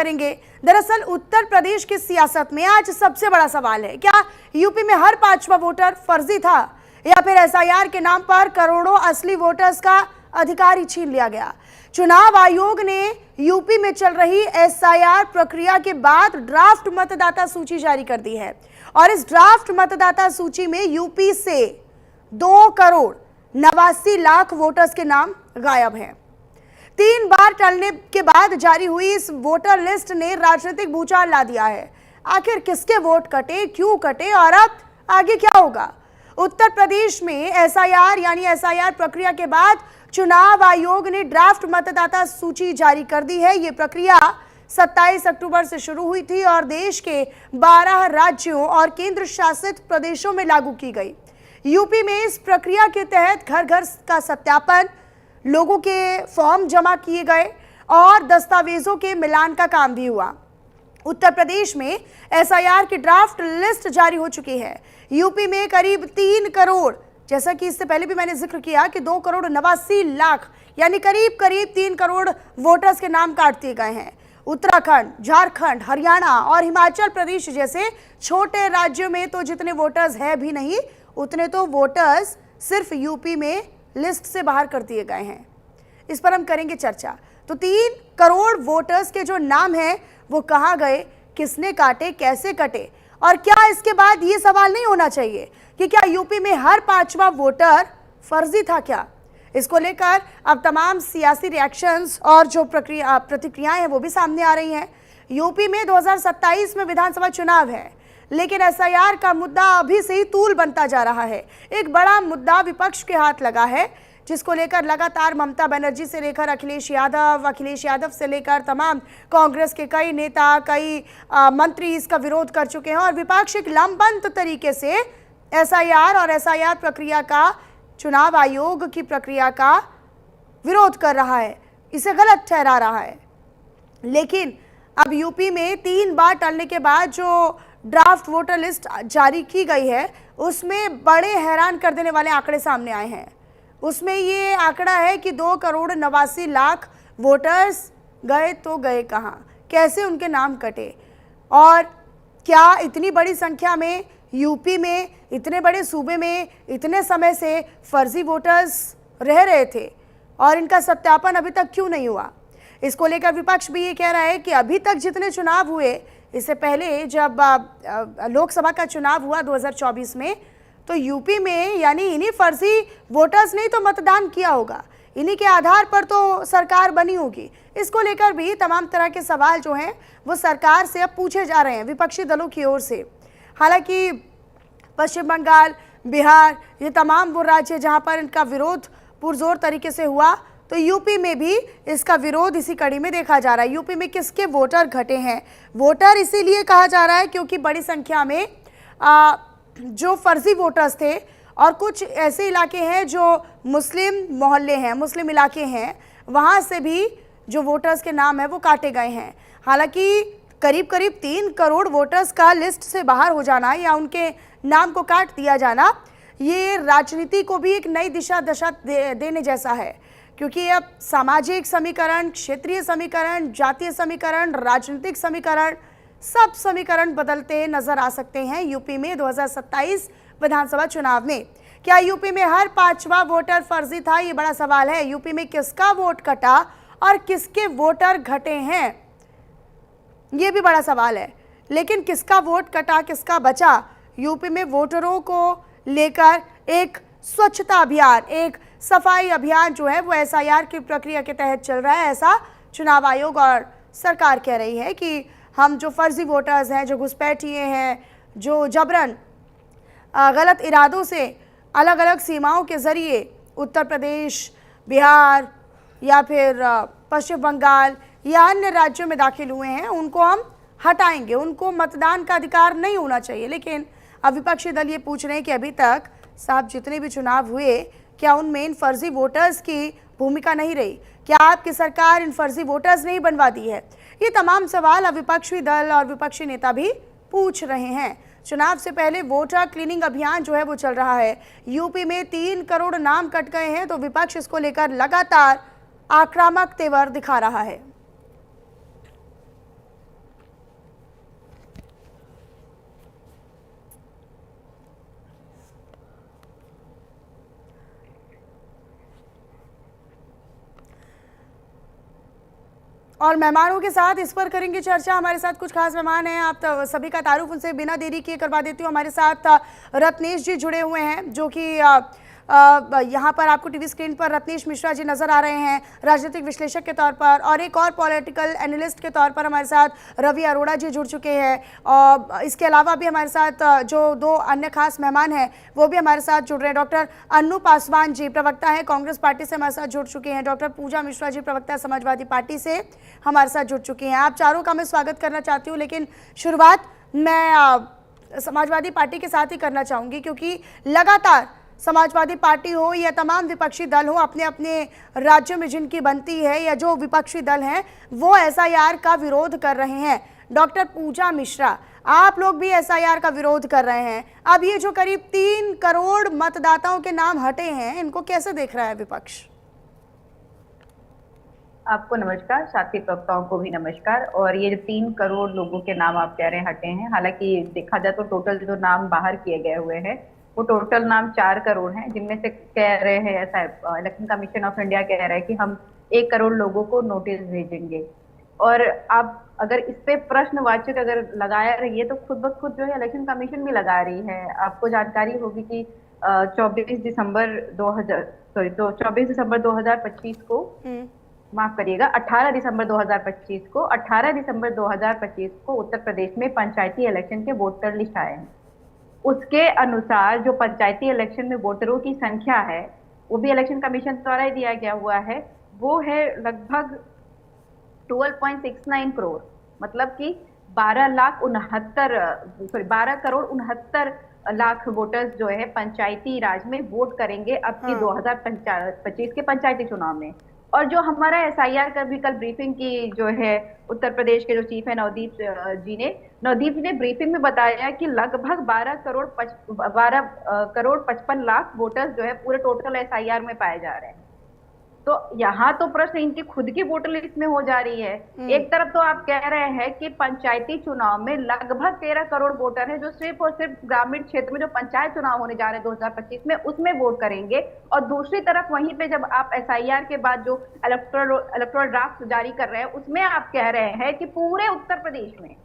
करेंगे। दरअसल उत्तर प्रदेश की सियासत में आज सबसे बड़ा सवाल है, क्या यूपी में हर पांचवा वोटर फर्जी था या फिर एसआईआर के नाम पर करोड़ों असली वोटर्स का अधिकार ही छीन लिया गया। चुनाव आयोग ने यूपी में चल रही एसआईआर प्रक्रिया के बाद ड्राफ्ट मतदाता सूची जारी कर दी है और इस ड्राफ्ट मतदाता सूची में यूपी से 2,89,00,000 वोटर्स के नाम गायब हैं। 3 बार टलने के बाद जारी हुई इस वोटर लिस्ट ने राजनीतिक भूचाल ला दिया है। आखिर किसके वोट कटे, क्यों कटे और अब आगे क्या होगा? उत्तर प्रदेश में एसआईआर यानी एसआईआर प्रक्रिया के बाद चुनाव आयोग ने ड्राफ्ट मतदाता सूची जारी कर दी है। ये प्रक्रिया 27 अक्टूबर से शुरू हुई थी और देश के 12 राज्यों और केंद्र शासित प्रदेशों में लागू की गई। यूपी में इस प्रक्रिया के तहत घर घर का सत्यापन, लोगों के फॉर्म जमा किए गए और दस्तावेजों के मिलान का काम भी हुआ। उत्तर प्रदेश में एसआईआर की ड्राफ्ट लिस्ट जारी हो चुकी है। यूपी में करीब 3 करोड़, जैसा कि इससे पहले भी मैंने जिक्र किया कि 2,89,00,000 यानी करीब 3 करोड़ वोटर्स के नाम काट दिए गए हैं। उत्तराखंड, झारखंड, हरियाणा और हिमाचल प्रदेश जैसे छोटे राज्यों में तो जितने वोटर्स है भी नहीं, उतने तो वोटर्स सिर्फ यूपी में लिस्ट से बाहर कर दिए गए हैं। इस पर हम करेंगे चर्चा। तो 3 करोड़ वोटर्स के जो नाम हैं वो कहां गए, किसने काटे, कैसे कटे और क्या इसके बाद ये सवाल नहीं होना चाहिए कि क्या यूपी में हर 5वां वोटर फर्जी था क्या? इसको लेकर अब तमाम सियासी रिएक्शंस और जो प्रतिक्रियाएं हैं वो भी सामने आ रही हैं। यूपी में 2027 में विधानसभा चुनाव है, लेकिन एसआईआर का मुद्दा अभी से ही तूल बनता जा रहा है। एक बड़ा मुद्दा विपक्ष के हाथ लगा है, जिसको लेकर लगातार ममता बनर्जी से लेकर अखिलेश यादव से लेकर तमाम कांग्रेस के कई नेता, कई मंत्री इसका विरोध कर चुके हैं और विपक्ष एक लंबबंद तरीके से एसआईआर और एसआईआर प्रक्रिया का, चुनाव आयोग की प्रक्रिया का विरोध कर रहा है, इसे गलत ठहरा रहा है। लेकिन अब यूपी में 3 बार टलने के बाद जो ड्राफ्ट वोटर लिस्ट जारी की गई है उसमें बड़े हैरान कर देने वाले आंकड़े सामने आए हैं। उसमें ये आंकड़ा है कि 2,89,00,000 वोटर्स गए तो गए कहाँ, कैसे उनके नाम कटे और क्या इतनी बड़ी संख्या में यूपी में, इतने बड़े सूबे में इतने समय से फर्जी वोटर्स रह रहे थे और इनका सत्यापन अभी तक क्यों नहीं हुआ? इसको लेकर विपक्ष भी ये कह रहा है कि अभी तक जितने चुनाव हुए, इससे पहले जब लोकसभा का चुनाव हुआ 2024 में, तो यूपी में यानी इन्हीं फर्जी वोटर्स ने तो मतदान किया होगा, इन्हीं के आधार पर तो सरकार बनी होगी। इसको लेकर भी तमाम तरह के सवाल जो हैं वो सरकार से अब पूछे जा रहे हैं विपक्षी दलों की ओर से। हालांकि पश्चिम बंगाल, बिहार, ये तमाम वो राज्य जहां पर इनका विरोध पुरजोर तरीके से हुआ, तो यूपी में भी इसका विरोध इसी कड़ी में देखा जा रहा है। यूपी में किसके वोटर घटे हैं? वोटर इसीलिए कहा जा रहा है क्योंकि बड़ी संख्या में जो फर्जी वोटर्स थे और कुछ ऐसे इलाके हैं जो मुस्लिम मोहल्ले हैं, मुस्लिम इलाके हैं, वहाँ से भी जो वोटर्स के नाम है वो काटे गए हैं। हालांकि करीब 3 करोड़ वोटर्स का लिस्ट से बाहर हो जाना या उनके नाम को काट दिया जाना, ये राजनीति को भी एक नई दिशा देने जैसा है, क्योंकि अब सामाजिक समीकरण, क्षेत्रीय समीकरण, जातीय समीकरण, राजनीतिक समीकरण, सब समीकरण बदलते नजर आ सकते हैं यूपी में 2027 विधानसभा चुनाव में। क्या यूपी में हर 5वां वोटर फर्जी था? ये बड़ा सवाल है। यूपी में किसका वोट कटा और किसके वोटर घटे हैं, ये भी बड़ा सवाल है। लेकिन किसका वोट कटा, किसका बचा, यूपी में वोटरों को लेकर एक स्वच्छता अभियान, एक सफाई अभियान जो है वो एसआईआर की प्रक्रिया के तहत चल रहा है। ऐसा चुनाव आयोग और सरकार कह रही है कि हम जो फर्जी वोटर्स हैं, जो घुसपैठिए हैं, जो जबरन गलत इरादों से अलग अलग सीमाओं के ज़रिए उत्तर प्रदेश, बिहार या फिर पश्चिम बंगाल या अन्य राज्यों में दाखिल हुए हैं, उनको हम हटाएंगे, उनको मतदान का अधिकार नहीं होना चाहिए। लेकिन अब विपक्षी दल ये पूछ रहे हैं कि अभी तक साहब जितने भी चुनाव हुए, क्या उनमें इन फर्जी वोटर्स की भूमिका नहीं रही? क्या आपकी सरकार इन फर्जी वोटर्स नहीं बनवा दी है? ये तमाम सवाल अब विपक्षी दल और विपक्षी नेता भी पूछ रहे हैं। चुनाव से पहले वोटर क्लीनिंग अभियान जो है वो चल रहा है। यूपी में 3 करोड़ नाम कट गए हैं, तो विपक्ष इसको लेकर लगातार आक्रामक तेवर दिखा रहा है। और मेहमानों के साथ इस पर करेंगे चर्चा। हमारे साथ कुछ खास मेहमान हैं, आप सभी का तारुफ उनसे बिना देरी किए करवा देती हूँ। हमारे साथ रत्नेश जी जुड़े हुए हैं, जो कि यहाँ पर आपको टीवी स्क्रीन पर रत्नेश मिश्रा जी नजर आ रहे हैं, राजनीतिक विश्लेषक के तौर पर, और एक और पॉलिटिकल एनालिस्ट के तौर पर हमारे साथ रवि अरोड़ा जी जुड़ चुके हैं। और इसके अलावा भी हमारे साथ जो दो अन्य खास मेहमान हैं वो भी हमारे साथ जुड़ रहे हैं। डॉक्टर अन्नू पासवान जी प्रवक्ता हैं कांग्रेस पार्टी से, हमारे साथ जुड़ चुके हैं। डॉक्टर पूजा मिश्रा जी प्रवक्ता समाजवादी पार्टी से हमारे साथ जुड़ चुके हैं। आप चारों का मैं स्वागत करना चाहती हूँ, लेकिन शुरुआत मैं समाजवादी पार्टी के साथ ही करना चाहूँगी, क्योंकि लगातार समाजवादी पार्टी हो या तमाम विपक्षी दल हो, अपने अपने राज्यों में जिनकी बनती है या जो विपक्षी दल हैं वो एसआईआर का विरोध कर रहे हैं। डॉक्टर पूजा मिश्रा, आप लोग भी एसआईआर का विरोध कर रहे हैं। अब ये जो करीब 3 करोड़ मतदाताओं के नाम हटे हैं, इनको कैसे देख रहा है विपक्ष? आपको नमस्कार, साथी प्रवक्ताओं को भी नमस्कार। और ये जो 3 करोड़ लोगों के नाम आप कह रहे हैं हटे हैं, हालांकि देखा जाए तो टोटल जो नाम बाहर किए गए हुए हैं वो टोटल नाम 4 करोड़ हैं, जिनमें से कह रहे हैं, ऐसा इलेक्शन कमीशन ऑफ इंडिया कह रहा है कि हम 1 करोड़ लोगों को नोटिस भेजेंगे। और आप अगर इस पे प्रश्नवाचक अगर लगाया रही है तो खुद ब खुद जो है इलेक्शन कमीशन भी लगा रही है। आपको जानकारी होगी कि 24 दिसंबर 2025 को, माफ करिएगा, 18 दिसंबर 2025 को उत्तर प्रदेश में पंचायती इलेक्शन के वोटर लिस्ट आए हैं। उसके अनुसार जो पंचायती इलेक्शन में वोटरों की संख्या है वो भी इलेक्शन कमीशन द्वारा ही दिया गया हुआ है, वो है लगभग 12.69 करोड़, मतलब कि 12 करोड़ 69 लाख वोटर्स जो है पंचायती राज में वोट करेंगे अब की 2025 के पंचायती चुनाव में। और जो हमारा एसआईआर का भी कल ब्रीफिंग की जो है उत्तर प्रदेश के जो चीफ है नवदीप जी ने ब्रीफिंग में बताया कि लगभग 12 करोड़ 55 लाख वोटर्स जो है पूरे टोटल एसआईआर में पाए जा रहे हैं। तो यहाँ तो प्रश्न इनकी खुद की वोटर लिस्ट में हो जा रही है। एक तरफ तो आप कह रहे हैं कि पंचायती चुनाव में लगभग 13 करोड़ वोटर है जो सिर्फ और सिर्फ ग्रामीण क्षेत्र में जो पंचायत चुनाव होने जा रहे हैं 2025 में उसमें वोट करेंगे, और दूसरी तरफ वहीं पे जब आप एसआईआर के बाद जो इलेक्टोरल ड्राफ्ट जारी कर रहे हैं उसमें आप कह रहे हैं कि पूरे उत्तर प्रदेश में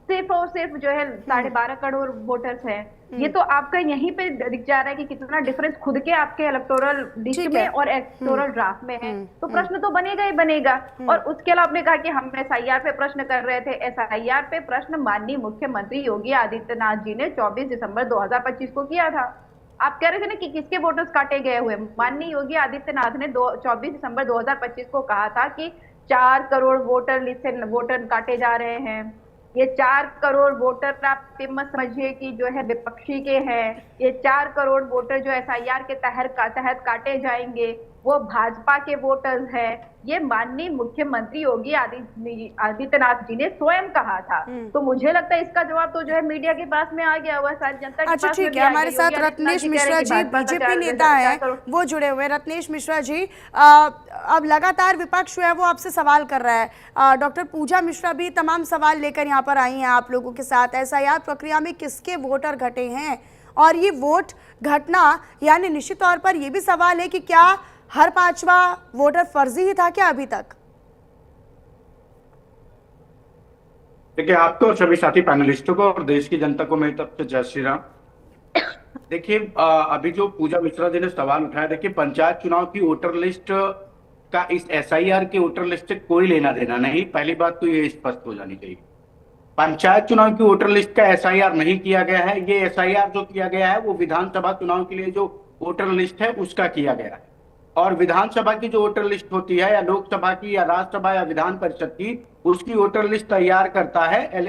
सिर्फ और सिर्फ जो है 12.5 करोड़ वोटर्स हैं। ये तो आपका यहीं पे दिख जा रहा है कि कितना डिफरेंस खुद के आपके इलेक्टोरल लिस्ट में और इलेक्टोरल ड्राफ्ट में है। तो प्रश्न तो बनेगा ही बनेगा। और उसके अलावा आपने कहा कि हम एसआईआर पे प्रश्न कर रहे थे। एसआईआर पे प्रश्न माननीय मुख्यमंत्री योगी आदित्यनाथ जी ने 24 दिसंबर 2025 को किया था। आप कह रहे थे ना कि किसके वोटर्स काटे गए हुए। माननीय योगी आदित्यनाथ ने 24 दिसंबर 2025 को कहा था कि 4 करोड़ वोटर लिस्ट से वोटर काटे जा रहे हैं। ये 4 करोड़ वोटर आप मत समझिए कि जो है विपक्षी के हैं। ये 4 करोड़ वोटर जो एसआईआर के तहत काटे जाएंगे वो भाजपा के वोटर्स हैं। ये माननीय मुख्यमंत्री योगी आदित्यनाथ जी ने स्वयं कहा था। तो मुझे लगता है इसका जवाब तो जो है मीडिया के पास में आ गया हुआ है, सारी जनता के अच्छा, पास ठीक है। हमारे साथ रत्नेश मिश्रा जी बीजेपी नेता है, वो जुड़े हुए। रत्नेश मिश्रा जी, अब लगातार विपक्ष जो है वो आपसे सवाल कर रहा है। डॉक्टर पूजा मिश्रा भी तमाम सवाल लेकर यहाँ पर आई हैं आप लोगों के साथ। एसआईआर प्रक्रिया में किसके वोटर घटे हैं, और ये वोट घटना यानी निश्चित तौर पर ये भी सवाल है कि क्या हर 5वां वोटर फर्जी ही था क्या अभी तक? देखिए, आपको सभी साथी पैनलिस्टों को और देश की जनता को मेरी तरफ से जय श्री राम। देखिए, अभी जो पूजा मिश्रा जी ने सवाल उठाया, देखिए पंचायत चुनाव की वोटर लिस्ट का इस एसआईआर के वोटर लिस्ट से कोई लेना देना नहीं। पहली बात तो ये स्पष्ट हो जानी चाहिए। पंचायत चुनाव की वोटर लिस्ट का एसआईआर नहीं किया गया है। ये एसआईआर जो किया गया है वो विधानसभा चुनाव के लिए जो वोटर लिस्ट है उसका किया गया है। और विधानसभा की जो वोटर लिस्ट होती है, या लोकसभा की या राज्यसभा या विधान परिषद की, उसकी वोटर लिस्ट तैयार करता है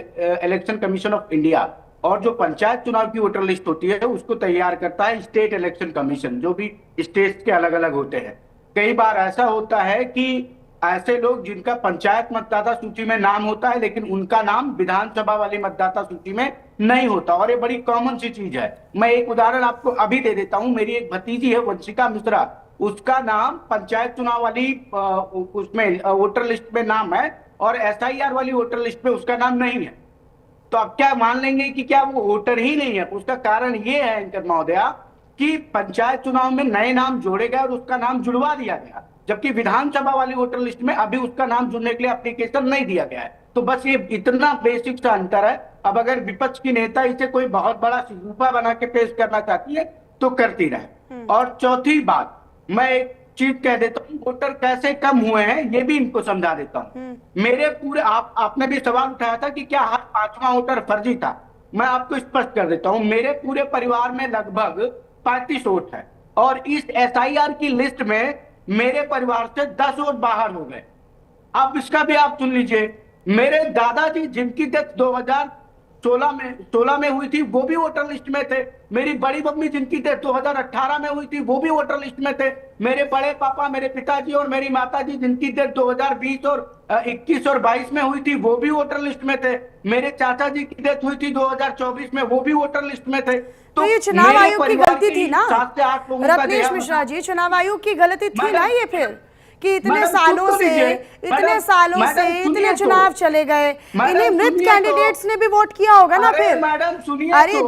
इलेक्शन कमीशन ऑफ इंडिया। और जो पंचायत चुनाव की वोटर लिस्ट होती है उसको तैयार करता है स्टेट इलेक्शन कमीशन, जो भी स्टेट के अलग अलग होते हैं। कई बार ऐसा होता है कि ऐसे लोग जिनका पंचायत मतदाता सूची में नाम होता है लेकिन उनका नाम विधानसभा वाली मतदाता सूची में नहीं होता, और ये बड़ी कॉमन सी चीज है। मैं एक उदाहरण आपको अभी दे देता हूं। मेरी एक भतीजी है वंशिका मिश्रा, उसका नाम पंचायत चुनाव वाली उसमें वोटर लिस्ट में नाम है और एसआईआर वाली वोटर लिस्ट में उसका नाम नहीं है। तो अब क्या मान लेंगे कि क्या वो वोटर ही नहीं है? उसका कारण ये है एंकर महोदया कि पंचायत चुनाव में नए नाम जोड़े गए और उसका नाम जुड़वा दिया गया। जबकि विधानसभा वाली वोटर लिस्ट में अभी उसका नाम जुड़ने के लिए एप्लीकेशन नहीं दिया गया है। तो बस ये इतना बेसिक सा अंतर है। अब अगर विपक्ष की नेता इसे कोई बहुत बड़ा शिकूफा बना के पेश करना चाहती है तो करती रहे। और चौथी बात, मैं एक चीज कह देता हूँ, वोटर कैसे कम हुए हैं ये भी इनको समझा देता हूँ। मेरे पूरे आपने भी सवाल उठाया था कि क्या हर 5वां वोटर फर्जी था। मैं आपको स्पष्ट कर देता हूँ, मेरे पूरे परिवार में लगभग 35 वोट है और इस SIR की लिस्ट में मेरे परिवार से 10 वोट बाहर हो गए। अब इसका भी आप सुन लीजिए, मेरे दादाजी जिनकी डेथ 2016 में हुई थी वो भी वोटर लिस्ट में थे। मेरी बड़ी मम्मी जिनकी डेथ 2018 में हुई थी वो भी वोटर लिस्ट में थे। मेरे बड़े पापा, मेरे पिताजी और मेरी माताजी जिनकी डेथ 2020 और 21 और 22 में हुई थी वो भी वोटर लिस्ट में थे। मेरे चाचा जी की डेथ हुई थी 2024 में, वो भी वोटर लिस्ट में थे। तो ये चुनाव आयोग की गलती थी ना 7 से 8 लोगों का रत्नेश मिश्रा जी, चुनाव आयोग की गलती थी ना ये फिर कि इतने मैडम, सालों चुप तो से लीजिए। इतने सालों मैडम, से सुनिए इतने तो। चुनाव चले गए, मैडम, इन्हीं मृत सुनिए कैंडिडेट्स तो। ने भी वोट किया होगा ना अरे फिर। मैडम सुनिए अरे तो।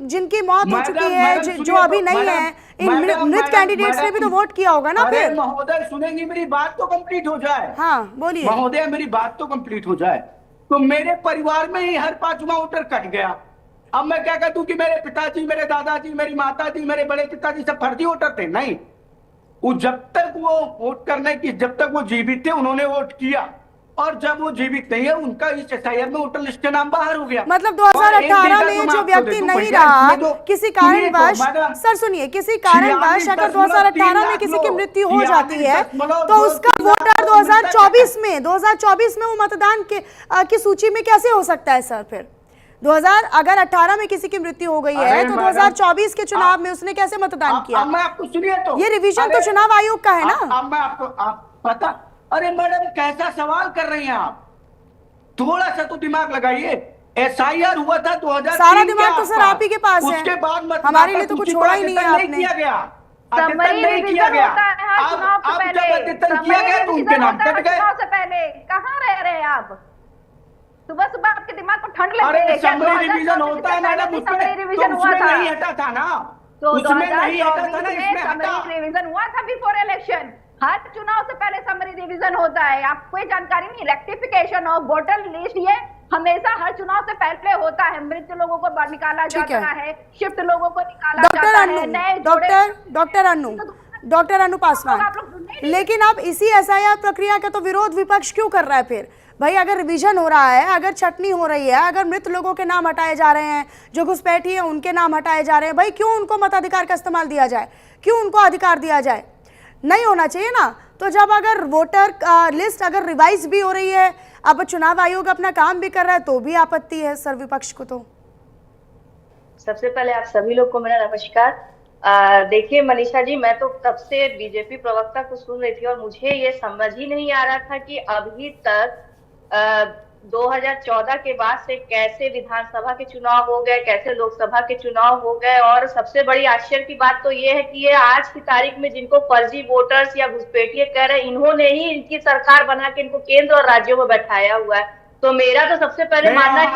जिनकी मौत हो चुकी है, मैडम, जो सुनिए अभी तो। नहीं मैडम, है, इन मैडम, मृत मैडम, कैंडिडेट्स ने भी तो मैडम, वोट किया होगा ना अरे फिर। महोदय सुनेंगी, मेरी बात तो कंप्लीट हो जाए। हाँ बोलिए। महोदय मेरी बात तो कंप्लीट हो जाए। तो मेरे परिवार में ही हर 5वां वोटर कट गया। अब मैं क्या कहता हूं कि मेरे पिताजी, मेरे दादाजी, मेरी माताजी, मेरे बड़े पिताजी सब फर्जी वोटर थे? नहीं, वो जब तक वो वोट करने की, जब तक वो जीवित थे उन्होंने वोट किया, और जब वो जीवित नहीं है उनका इस SIR में वोटर लिस्ट का नाम बाहर हो गया। मतलब और 2018 एक में डेटा जो मैं व्यक्ति आपको दे दूं, नहीं भैया, रहा इसमें तो किसी सुनिए तो, कारणवश, मैडम, सर सुनिए, किसी कारणवश अगर 2018 में किसी की मृत्यु हो जाती है तो उसका वोटर 2024 में वो मतदान की सूची में कैसे हो सकता है सर फिर? 2000 अगर 18 में किसी की मृत्यु हो गई है तो 2024 के चुनाव में उसने कैसे मतदान किया? अब मैं आपको सुनिए तो, ये रिवीजन तो चुनाव आयोग का है ना। अब मैं आपको पता, अरे मैडम कैसा सवाल कर रही हैं आप, थोड़ा सा तो दिमाग लगाइए। SIR हुआ था 2003 सारा दिमाग तो सर आप ही के पास है, उसके बाद हमारे लिए तो कुछ छोड़ा ही नहीं है आपने। किया गया, समरी रिवीजन होता है हर चुनाव से अब जब पहले। अद्यतन किया गया तो उनके नाम कट गए। चुनाव से पहले कहाँ रह रहे हैं आप? सुबह सुबह आपके दिमाग को ठंड लगती अरे है क्या? समरी रिवीजन होता है मैडम, समरी रिवीजन हुआ था, नहीं हटा था ना, तो उसमें नहीं हटा था ना, 2024 में इसमें हटा। समरी रिवीजन हुआ था बिफोर इलेक्शन। हर चुनाव से पहले समरी रिवीजन होता है, आपको कोई जानकारी नहीं? रेक्टिफिकेशन ऑफ वोटर लिस्ट ये हमेशा हर चुनाव से पहले होता है। मृत लोगों को निकाला जाता है, शिफ्ट लोगों को निकाला जाता है, नए डॉक्टर अनु पासवान, लेकिन अब इसी SIR प्रक्रिया का तो विरोध विपक्ष क्यों कर रहा है फिर? भाई अगर रिवीजन हो रहा है, अगर छटनी हो रही है, अगर मृत लोगों के नाम हटाए जा रहे हैं, जो घुसपैठी है उनके नाम हटाए जा रहे हैं, भाई क्यों उनको मताधिकार का इस्तेमाल दिया जाए? क्यों उनको अधिकार दिया जाए? नहीं होना चाहिए ना। तो जब अगर वोटर लिस्ट अगर रिवाइज भी हो रही है, अब चुनाव आयोग अपना काम भी कर रहा है, तो भी आपत्ति है सर विपक्ष को। तो सबसे पहले आप सभी लोग को मेरा नमस्कार। देखिए मनीषा जी, मैं तो तब से बीजेपी प्रवक्ता को सुन रही थी और मुझे ये समझ ही नहीं आ रहा था कि अभी तक 2014 के बाद से कैसे विधानसभा के चुनाव हो गए, कैसे लोकसभा के चुनाव हो गए। और सबसे बड़ी आश्चर्य की बात तो ये है कि ये आज की तारीख में जिनको फर्जी वोटर्स या घुसपैठिए कह रहे हैं, इन्होंने ही इनकी सरकार बना के इनको केंद्र और राज्यों में बैठाया हुआ है। तो मेरा तो सबसे पहले मानना है कि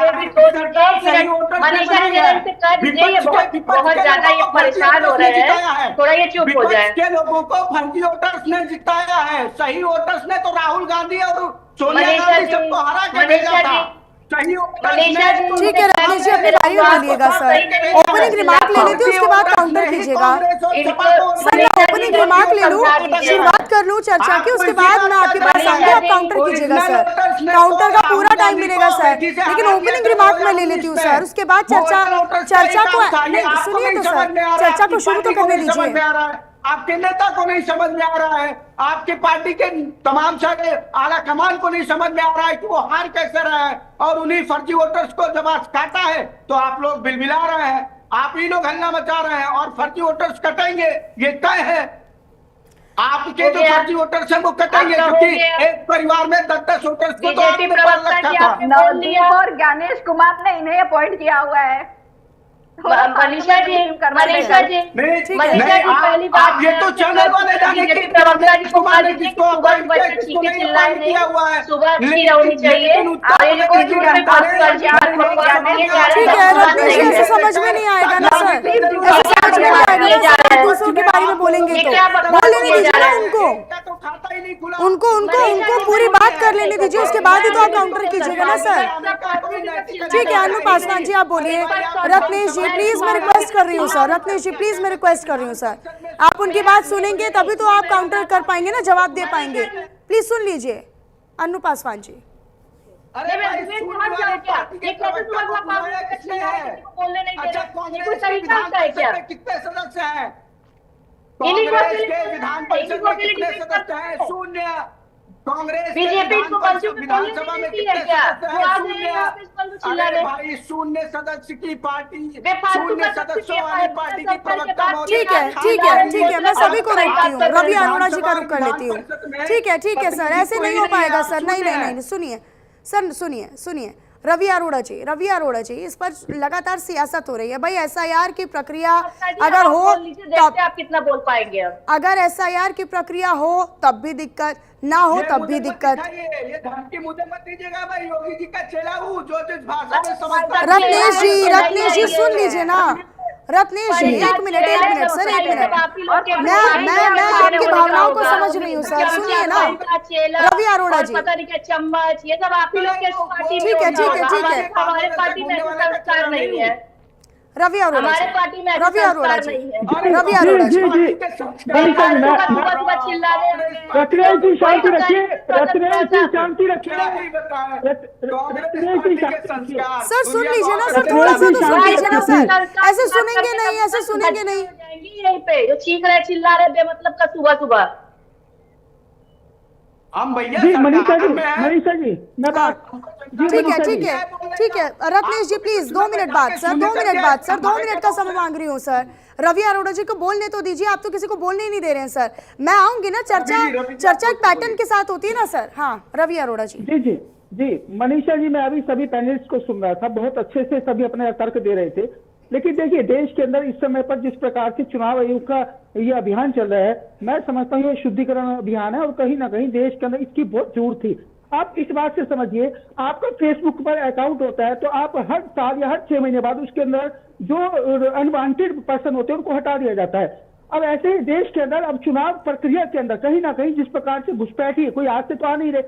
मनीषा जी इनसे कर दीजिए, ये बहुत ज्यादा ये परेशान हो रहे हैं, थोड़ा ये चुप हो जाए। के लोगों को फर्जी वोटर्स ने जिताया है, सही वोटर्स ने तो राहुल गांधी और सोनिया गांधी सबको हरा के भेजा था। ठीक है रत्नेश जी, अपनी बारी में बोलिएगा सर। ओपनिंग रिमार्क ले लेती हूँ, उसके बाद काउंटर कीजिएगा। सर मैं ओपनिंग रिमार्क ले लूँ, शुरुआत कर लूँ चर्चा की, उसके बाद मैं आपके पास आऊंगी, आप काउंटर कीजिएगा सर। काउंटर का पूरा टाइम मिलेगा सर, लेकिन ओपनिंग रिमार्क मैं ले लेती हूँ सर, उसके बाद चर्चा को नहीं सुनिए तो सर, चर्चा को शुरू तो करने दीजिए। आपके नेता को नहीं समझ में आ रहा है, आपके पार्टी के तमाम सारे आला कमान को नहीं समझ में आ रहा है कि वो हार कैसे रहा है, और उन्हीं फर्जी वोटर्स को जब आज काटा है तो आप लोग बिलबिला रहे हैं, आप ही लोग हल्ला मचा रहे हैं, और फर्जी वोटर्स कटेंगे ये तय है। आपके जो फर्जी वोटर्स हैं वो कटेंगे, क्योंकि एक परिवार में 10-10 वोटर्स को तो आपने पाल रखा था। नवदीप और ज्ञानेश कुमार ने इन्हें अपॉइंट किया हुआ है। मनीषा जी पहली बात, ये तो चैनल वाले जाने की प्रवक्ता जी को मान लीजिए कि सुबह बच्चे चीखे चिल्लाए नहीं, सुबह अच्छी होनी चाहिए। ठीक है रत्नेश जी, ऐसे समझ में नहीं आएगा ना सर, ऐसे समझ समझ में नहीं आएगा ना सर, दूसरों के बारे में बोलेंगे तो बोल लेने दीजिए ना उनको, उनको पूरी बात कर लेने दीजिए, उसके बाद ही तो आप काउंटर कीजिएगा ना सर। ठीक है अनु पासवान जी आप बोलिए। रत्नेश जी प्लीज मैं रिक्वेस्ट कर रही हूँ सर, रत्नेश जी प्लीज मैं रिक्वेस्ट कर रही हूँ सर, आप उनकी बात सुनेंगे तभी तो आप काउंटर कर पाएंगे ना, जवाब दे पाएंगे। प्लीज सुन लीजिए अनु पासवान जी। अरे भाई सुन वाले पार्टी के प्रवक्ता को बुलाया किसने है? अच्छा कांग्रेस के विधान परिषद में कितने सदस्य हैं? कांग्रेस के विधान परिषद में कितने सदस्य हैं? शून्य। कांग्रेस बीजेपी विधानसभा में कितने सदस्य हैं? शून्य। अरे भाई शून्य सदस्य की पार्टी, शून्य सदस्यों वाली पार्टी की प्रवक्ता महोदय। ठीक है मैं सभी को रोकती हूँ, रवि अरोड़ा जी का रुख कर लेती हूँ। ठीक है सर, ऐसे नहीं हो पाएगा सर, नहीं सुनिए सर, सुनिए रवि अरोड़ा जी इस पर लगातार सियासत हो रही है भाई। एसआईआर की प्रक्रिया अगर हो तब आप कितना बोल पाएंगे? अगर एसआईआर की प्रक्रिया हो तब भी दिक्कत, ना हो तब भी दिक्कत। ये धमकी मुझे मत दीजिएगा, मैं योगी जी का चेला हूँ, जो जिस भाषा में समझता। रत्नेश जी सुन लीजिए ना, रत्नेश जी एक मिनट सर, एक मिनट, मैं आपकी भावनाओं को समझ रही हूँ सर, सुनिए ना रवि अरोड़ा जी। पता नहीं क्या चम्मच, ये सब आप ही लोग के पार्टी ठीक है हमारे पार्टी में संस्कार नहीं है। रवि अरोड़ा जी, रवि अरोड़ा जी शांति रखिए, शांति रखिए सर, सुन लीजिए ना सर, थोड़ा सा तो सुन लीजिए ना सर, ऐसे सुनेंगे नहीं। यहीं पे जो चीख रहे चिल्ला रहे बेमतलब का सुबह हम भैया मनीषा जी मैं बात। ठीक है रत्नेश जी प्लीज 2 मिनट बाद सर, 2 मिनट का समय मांग रही हूँ सर। रवि अरोड़ा जी को बोलने तो दीजिए, आप तो किसी को बोलने ही नहीं दे रहे हैं सर। मैं आऊंगी ना, चर्चा एक पैटर्न के साथ होती है ना सर। हाँ रवि अरोड़ा जी। जी मनीषा जी, मैं अभी सभी पैनलिस्ट को सुन रहा था, बहुत अच्छे से सभी अपने तर्क दे रहे थे। लेकिन देखिए देश के अंदर इस समय पर जिस प्रकार से चुनाव आयोग का ये अभियान चल रहा है, मैं समझता हूँ ये शुद्धिकरण अभियान है और कहीं ना कहीं देश के अंदर इसकी बहुत जरूरत थी। आप इस बात से समझिए, आपका फेसबुक पर अकाउंट होता है तो आप हर साल या हर 6 महीने बाद उसके अंदर जो अनवांटेड पर्सन होते हैं उनको हटा दिया जाता है। अब ऐसे ही देश के अंदर अब चुनाव प्रक्रिया के अंदर कहीं ना कहीं जिस प्रकार से घुसपैठी, कोई आज से तो आ नहीं रहे,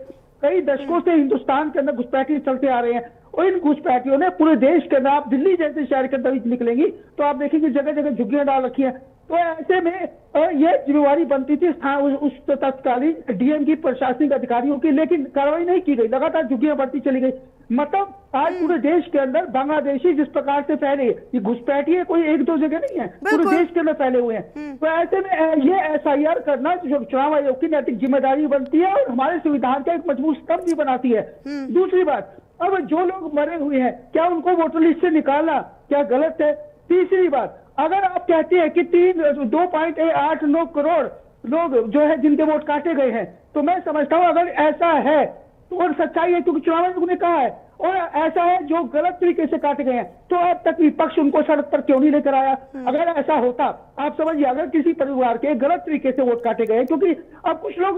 कई दशकों से हिंदुस्तान के अंदर घुसपैठी चलते आ रहे हैं और इन घुसपैठियों ने पूरे देश के अंदर, आप दिल्ली जैसे शहर के अंदर निकलेंगी तो आप देखेंगे जगह जगह झुग्गियां डाल रखी हैं। तो ऐसे में यह जिम्मेवारी बनती थी उस तत्कालीन डीएम की प्रशासनिक अधिकारियों की, लेकिन कार्रवाई नहीं की गई, लगातार झुग्गियां बढ़ती चली गई। मतलब आज पूरे देश के अंदर बांग्लादेशी जिस प्रकार से फैले, ये घुसपैठिए कोई 1-2 जगह नहीं है, पूरे देश के अंदर फैले हुए हैं। तो ऐसे में ये एसआईआर करना जो चुनाव आयोग की नैतिक जिम्मेदारी बनती है और हमारे संविधान का एक मजबूत स्तंभ भी बनाती है। दूसरी बात, अब जो लोग मरे हुए हैं क्या उनको वोटर लिस्ट से निकालना क्या गलत है? तीसरी बात, अगर आप कहते हैं कि 2.89 करोड़ लोग जो है जिनके वोट काटे गए हैं, तो मैं समझता हूं अगर ऐसा है तो और सच्चाई है, क्योंकि चुनाव आयोग ने कहा है, और ऐसा है जो गलत तरीके से काटे गए हैं, तो अब तक विपक्ष उनको सड़क पर क्यों नहीं लेकर आया? अगर ऐसा होता, आप समझिए, अगर किसी परिवार के गलत तरीके से वोट काटे गए, क्योंकि अब कुछ लोग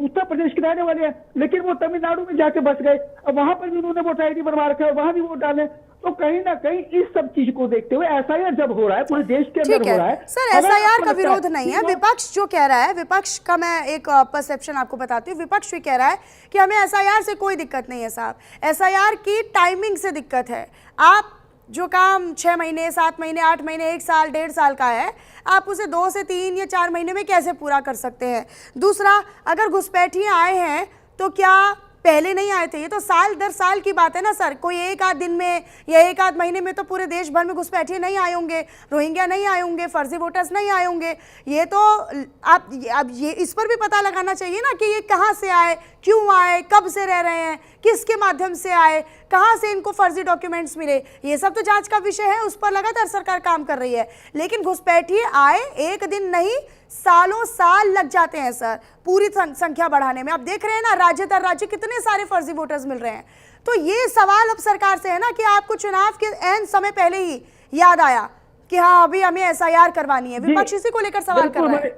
उत्तर प्रदेश के रहने वाले हैं लेकिन वो तमिलनाडु में जाके बस गए, अब वहां पर भी उन्होंने वोटर आईडी बनवा रखा है, वहां भी वोट डाले, तो कहीं ना कहीं इस सब चीज को देखते हुए एसआईआर जब हो रहा है पूरे देश के अंदर हो रहा है। सर एसआईआर का विरोध नहीं है, विपक्ष जो कह रहा है, विपक्ष का मैं एक परसेप्शन आपको बताती हूँ। विपक्ष भी कह रहा है कि हमें एसआईआर से कोई दिक्कत नहीं है साहब, एसआईआर की टाइमिंग से दिक्कत है। आप जो काम 6 महीने, 7 महीने, 8 महीने, 1 साल, 1.5 साल का है, आप उसे 2 से 3 या 4 महीने में कैसे पूरा कर सकते हैं? दूसरा, अगर घुसपैठिए आए हैं तो क्या पहले नहीं आए थे? ये तो साल दर साल की बात है ना सर, कोई 1-8 दिन में या 1-8 महीने में तो पूरे देश भर में घुसपैठिए नहीं आए होंगे, रोहिंग्या नहीं आए होंगे, फर्जी वोटर्स नहीं आए होंगे। ये तो आप ये इस पर भी पता लगाना चाहिए ना कि ये कहाँ से आए, क्यों आए, कब से रह रहे हैं, किसके माध्यम से आए, कहाँ से इनको फर्जी डॉक्यूमेंट्स मिले, ये सब तो जांच का विषय है, उस पर लगातार सरकार काम कर रही है। लेकिन घुसपैठिए आए 1 दिन नहीं, सालों साल लग जाते हैं सर पूरी संख्या बढ़ाने में। आप देख रहे हैं ना, राज्य दर राज्य कितने सारे फर्जी वोटर्स मिल रहे हैं। तो ये सवाल अब सरकार से है ना कि आपको चुनाव के ऐन समय पहले ही याद आया कि हाँ अभी हमें एसआईआर करवानी है, विपक्ष इसी को लेकर सवाल कर रहा है।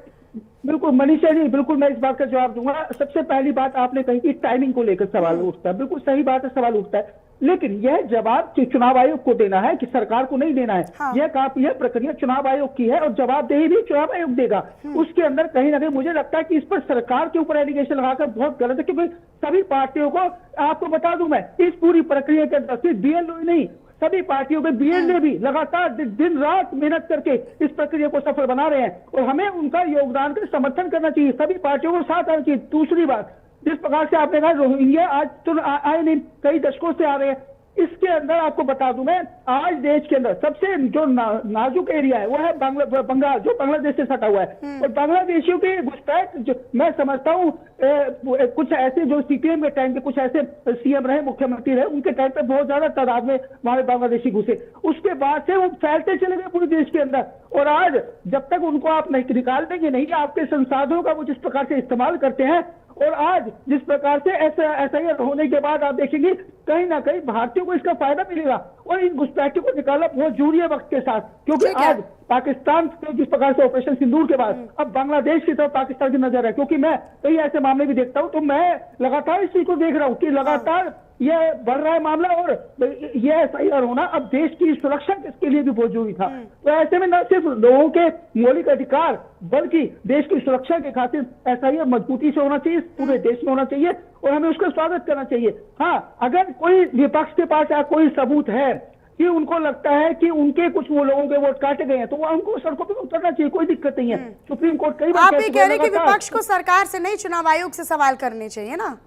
बिल्कुल मनीषा जी, बिल्कुल मैं इस बात का जवाब दूंगा। सबसे पहली बात आपने कही कि टाइमिंग को लेकर सवाल उठता है, बिल्कुल सही बात है, सवाल उठता है। लेकिन यह जवाब चुनाव आयोग को देना है कि सरकार को नहीं देना है। हाँ। यह प्रक्रिया चुनाव आयोग की है और जवाबदेही भी चुनाव आयोग देगा। उसके अंदर कहीं ना कहीं मुझे लगता है कि इस पर सरकार के ऊपर एलिगेशन लगाकर बहुत गलत है, क्योंकि सभी पार्टियों को, आपको बता दूं मैं, इस पूरी प्रक्रिया के अंदर सिर्फ बीएलओ ही नहीं, सभी पार्टियों के बीएलए भी लगातार दिन रात मेहनत करके इस प्रक्रिया को सफल बना रहे हैं और हमें उनका योगदान का समर्थन करना चाहिए। सभी पार्टियों को साथ आना चाहिए। दूसरी बात, जिस प्रकार से आपने कहा रोहिंग्या आज तो आए नहीं, कई दशकों से आ रहे हैं। इसके अंदर आपको बता दूं मैं, आज देश के अंदर सबसे जो नाजुक एरिया है वो है बंगाल, जो बांग्लादेश से सटा हुआ है। और बांग्लादेशियों के घुसपैठ जो मैं समझता हूँ, कुछ ऐसे जो सीपीएम के टाइम के कुछ ऐसे सीएम रहे, मुख्यमंत्री रहे, उनके टाइम पे बहुत ज्यादा तादाद में हमारे बांग्लादेशी घुसे। उसके बाद से वो फैलते चले गए पूरे देश के अंदर। और आज जब तक उनको आप नहीं निकाल देंगे नहीं, आपके संसाधनों का वो जिस प्रकार से इस्तेमाल करते हैं, और आज जिस प्रकार से ऐसा होने के बाद आप देखेंगे कहीं ना कहीं भारतीयों को इसका फायदा मिलेगा। और इन घुसपैठियों को निकालना बहुत जरूरी है वक्त के साथ, क्योंकि आज पाकिस्तान के जिस प्रकार से ऑपरेशन सिंदूर के बाद अब बांग्लादेश की तरफ पाकिस्तान की नजर है। क्योंकि मैं कई ऐसे मामले भी देखता हूं, तो मैं लगातार इस चीज को देख रहा हूं कि लगातार यह बढ़ रहा है मामला, और यह एसआईआर होना अब देश की सुरक्षा के लिए भी बहुत जरूरी था। तो ऐसे में न सिर्फ लोगों के मौलिक अधिकार बल्कि देश की सुरक्षा के खातिर एसआईआर मजबूती से होना चाहिए, पूरे देश में होना चाहिए और हमें उसका स्वागत करना चाहिए। हाँ, अगर कोई विपक्ष के पास कोई सबूत है कि उनको लगता है कि उनके कुछ वो लोगों के वोट काटे गए हैं, तो उनको सड़कों पे उतरना चाहिए, कोई दिक्कत नहीं है। सुप्रीम कोर्ट कई बार आप ये कह रहे हैं कि विपक्ष को सरकार से नहीं, चुनाव आयोग से सवाल करने चाहिए ना,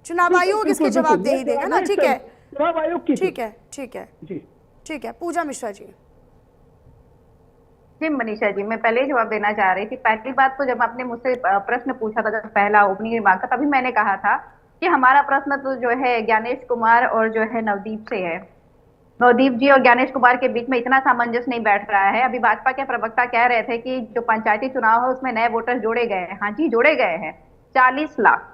चुनाव आयोग इसकी जवाबदेही देगा ना। ठीक है, चुनाव आयोग की, ठीक है, ठीक है जी, ठीक है। पूजा मिश्रा जी। जी मनीषा जी, मैं पहले ही जवाब देना चाह रही थी। पहली बात तो जब आपने मुझसे प्रश्न पूछा था, जब पहला ओपनिंग रिमार्क था, तभी मैंने कहा था कि हमारा प्रश्न तो जो है ज्ञानेश कुमार और जो है नवदीप से है। नवदीप जी और ज्ञानेश कुमार के बीच में इतना सामंजस्य नहीं बैठ रहा है। अभी भाजपा के प्रवक्ता कह रहे थे कि जो पंचायती चुनाव है उसमें नए वोटर्स जोड़े गए हैं। हाँ जी, जोड़े गए हैं 40 लाख।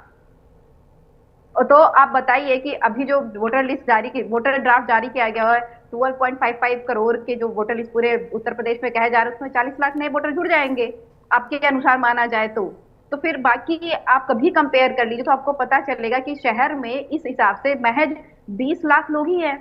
तो आप बताइए कि अभी जो वोटर ड्राफ्ट जारी किया गया है, 12.55 करोड़ के जो वोटर लिस्ट पूरे उत्तर प्रदेश में कहे जा रहे हैं, उसमें 40 लाख नए वोटर जुड़ जाएंगे आपके अनुसार माना जाए तो फिर बाकी आप कभी कंपेयर कर लीजिए तो आपको पता चलेगा कि शहर में इस हिसाब से महज 20 लाख लोग ही है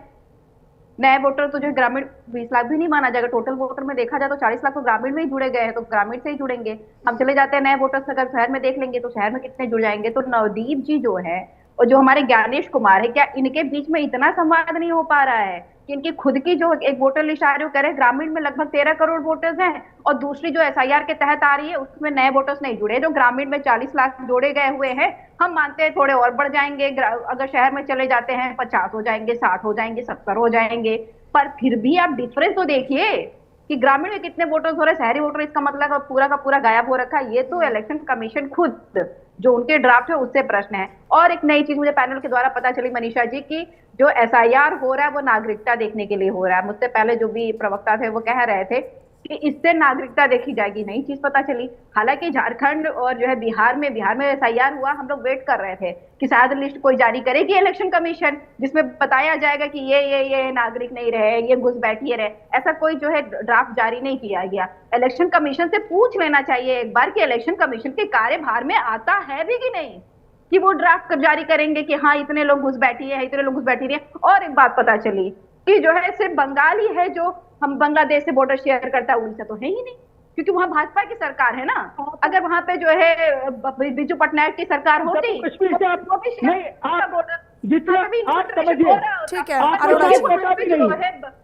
नए वोटर। तो जो ग्रामीण 20 लाख भी नहीं माना जाएगा, टोटल वोटर में देखा जाए तो 40 लाख तो ग्रामीण में ही जुड़े गए हैं, तो ग्रामीण से ही जुड़ेंगे। हम चले जाते हैं नए वोटर्स अगर शहर में देख लेंगे तो शहर में कितने जुड़ जाएंगे। तो नवदीप जी जो है और जो हमारे ज्ञानेश कुमार है, क्या इनके बीच में इतना संवाद नहीं हो पा रहा है कि इनकी खुद की जो एक वोटर लिस्ट आ रही है, कह रहे ग्रामीण में लगभग 13 करोड़ वोटर्स हैं और दूसरी जो एसआईआर के तहत आ रही है उसमें नए वोटर्स नहीं जुड़े। जो ग्रामीण में 40 लाख जोड़े गए हुए हैं, हम मानते हैं थोड़े और बढ़ जाएंगे, अगर शहर में चले जाते हैं 50 हो जाएंगे, 60 हो जाएंगे, 70 हो जाएंगे, पर फिर भी आप डिफरेंस तो देखिए कि ग्रामीण में कितने वोटर्स हो रहे हैं, शहरी वोटर इसका मतलब पूरा का पूरा गायब हो रखा है। ये तो इलेक्शन कमीशन खुद जो उनके ड्राफ्ट है उससे प्रश्न है। और एक नई चीज मुझे पैनल के द्वारा पता चली मनीषा जी की जो एसआईआर हो रहा है वो नागरिकता देखने के लिए हो रहा है। मुझसे पहले जो भी प्रवक्ता थे वो कह रहे थे कि इससे नागरिकता देखी जाएगी, नई चीज पता चली। हालांकि झारखंड और जो है बिहार में एसआईआर हुआ, हम लोग वेट कर रहे थे कि शायद लिस्ट कोई जारी करेगी इलेक्शन कमीशन जिसमें बताया जाएगा कि ये नागरिक नहीं रहे, ये घुसपैठिए रहे। ऐसा कोई जो है ड्राफ्ट जारी नहीं किया गया। इलेक्शन कमीशन से पूछ लेना चाहिए एक बार कि इलेक्शन कमीशन के कार्यभार में आता है भी कि नहीं कि वो ड्राफ्ट कब जारी करेंगे कि हाँ इतने लोग घुसपैठिए हैं, इतने लोग घुसपैठी रहे। और एक बात पता चली कि जो है सिर्फ बंगाल ही है जो हम बांग्लादेश से बॉर्डर शेयर करता है, उड़ीसा तो है ही नहीं, क्योंकि वहां भाजपा की सरकार है ना। अगर वहां पे जो है बिजू पटनायक की सरकार होती जितना आप समझिए, ठीक है, आपको शायद पता भी नहीं,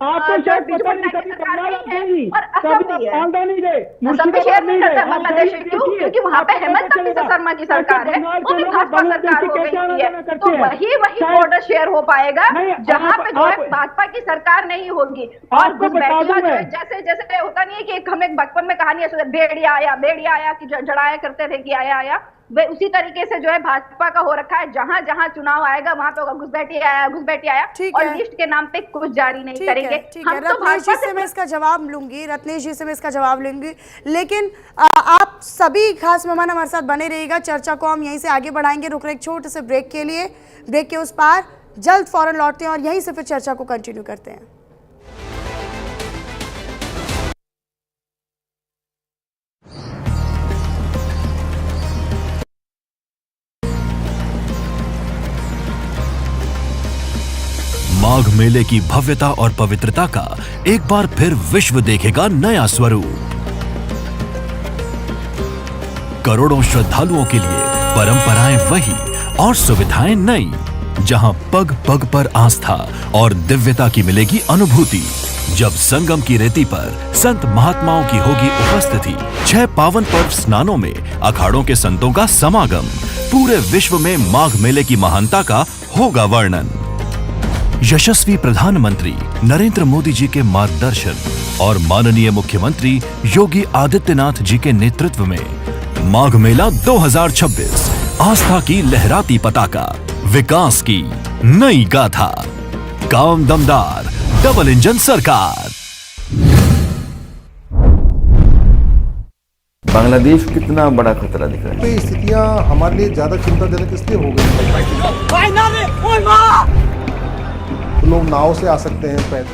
आपको शायद पता नहीं कभी बंगाल आप नहीं, कभी आंदा नहीं गए, मुर्शिदाबाद नहीं गए, बांग्लादेश क्योंकि वहां पे हेमंत शर्मा की सरकार है, वो भी भाजपा सरकार हो गई है, तो वही बॉर्डर शेयर हो पाएगा जहाँ पे जो है भाजपा की सरकार नहीं होगी। और जैसे जैसे होता नहीं है कि हम एक बचपन में कहानी है भेड़िया आया कि जड़ाया करते थे कि आया, वे उसी तरीके से जो है भाजपा का हो रखा है। जहां जहां चुनाव आएगा वहां पे घुसपैठी आया और लिस्ट के नाम पे कुछ जारी नहीं करेंगे। हम तो रत्नेश जी से मैं इसका जवाब लूंगी, लेकिन आप सभी खास मेहमान हमारे साथ बने रहिएगा। चर्चा को हम यहीं से आगे बढ़ाएंगे, रुक रहे एक छोटे से ब्रेक के लिए। ब्रेक के उस पार जल्द फौरन लौटते हैं और यहीं से फिर चर्चा को कंटिन्यू करते हैं। माघ मेले की भव्यता और पवित्रता का एक बार फिर विश्व देखेगा नया स्वरूप। करोड़ों श्रद्धालुओं के लिए परंपराएं वही और सुविधाएं नई, जहां पग पग पर आस्था और दिव्यता की मिलेगी अनुभूति। जब संगम की रेती पर संत महात्माओं की होगी उपस्थिति, 6 पावन पर्व स्नानों में अखाड़ों के संतों का समागम, पूरे विश्व में माघ मेले की महानता का होगा वर्णन। यशस्वी प्रधानमंत्री नरेंद्र मोदी जी के मार्गदर्शन और माननीय मुख्यमंत्री योगी आदित्यनाथ जी के नेतृत्व में माघ मेला 2026 आस्था की लहराती पताका, विकास की नई गाथा, काम दमदार डबल इंजन सरकार। बांग्लादेश कितना बड़ा खतरा दिख रहा है। ये स्थितियां हमारे लिए ज्यादा चिंताजनक इसलिए हो गई तो लोग नाव से आ सकते हैं पैदल।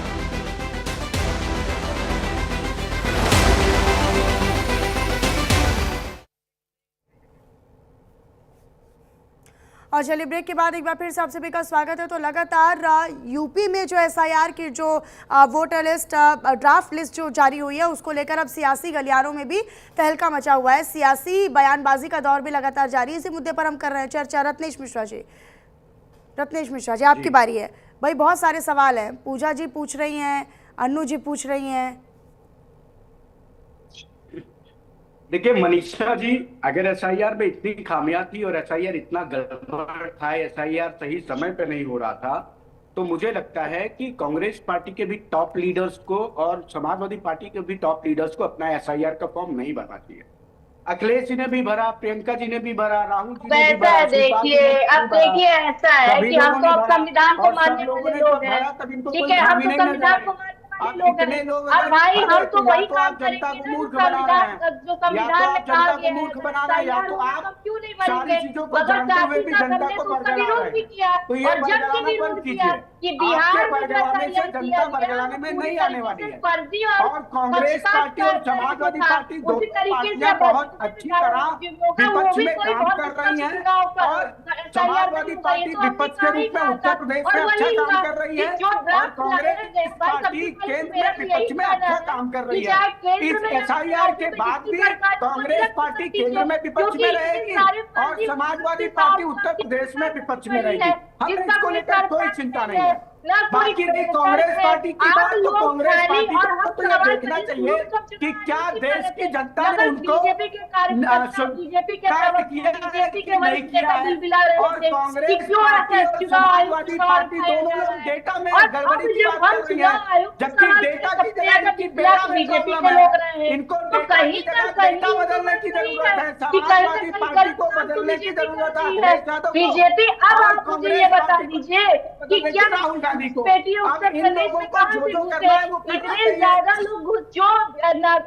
और चलिए ब्रेक के बाद एक बार फिर से आप सभी का स्वागत है। तो लगातार यूपी में जो एसआईआर की जो वोटर लिस्ट ड्राफ्ट लिस्ट जो जारी हुई है, उसको लेकर अब सियासी गलियारों में भी तहलका मचा हुआ है। सियासी बयानबाजी का दौर भी लगातार जारी है। इसी मुद्दे पर हम कर रहे हैं चर्चा। रत्नेश मिश्रा जी आपकी बारी है। भाई बहुत सारे सवाल हैं, पूजा जी पूछ रही हैं, अन्नू जी पूछ रही हैं। देखिए मनीषा जी, अगर एसआईआर में इतनी खामियां थी और एसआईआर इतना गड़बड़ था, एसआईआर सही समय पे नहीं हो रहा था, तो मुझे लगता है कि कांग्रेस पार्टी के भी टॉप लीडर्स को और समाजवादी पार्टी के भी टॉप लीडर्स को अपना एसआईआर का फॉर्म नहीं भरना चाहिए। अखिलेश जी ने भी भरा, प्रियंका जी ने भी भरा, राहुल जी ने भी भरा। देखिए ऐसा है कि हम तो अब संविधान को मानने वाले लोग हैं, ठीक है, हम तो संविधान को मानने वाले लोग हैं। अब भाई हम तो वही काम करेंगे जो संविधान में कहा गया है, हम क्यों नहीं बनेंगे? मगर चाहती ना करने तो उसका विरोध भी किया, और जब के विरोध किया कि बिहार में जनता में नहीं आने वाली है। और कांग्रेस पार्टी और समाजवादी पार्टी दोनों पार्टियां बहुत अच्छी तरह विपक्ष में काम कर रही हैं, और समाजवादी पार्टी विपक्ष के रूप में उत्तर प्रदेश में अच्छा काम कर रही है, और कांग्रेस पार्टी केंद्र में विपक्ष में अच्छा काम कर रही है। इस एसआईआर के बाद भी कांग्रेस पार्टी केंद्र में विपक्ष में रहेगी और समाजवादी पार्टी उत्तर प्रदेश में विपक्ष में रहेगी। हमें इसको लेकर कोई चिंता नहीं है। बाकी रही कांग्रेस पार्टी की बात, तो कांग्रेस पार्टी को तो यह देखना चाहिए कि क्या देश की जनता ने उनको स्वीकार किया है कि नहीं किया है। और कांग्रेस पार्टी और समाजवादी पार्टी दोनों लोग डेटा में गड़बड़ी की बात कर रही है, जबकि डेटा की जगह की बेटा में प्रॉब्लम है। इनको डेटा की जगह डेटा बदलने की जरूरत है, समाजवादी पार्टी को बदलने की जरूरत है। बीजेपी अब आप मुझे ये बता दीजिए कि क्या राहुल गांधी को बेटियों उत्तर प्रदेश में कहाँ से घुसे? इतने ज्यादा लोग जो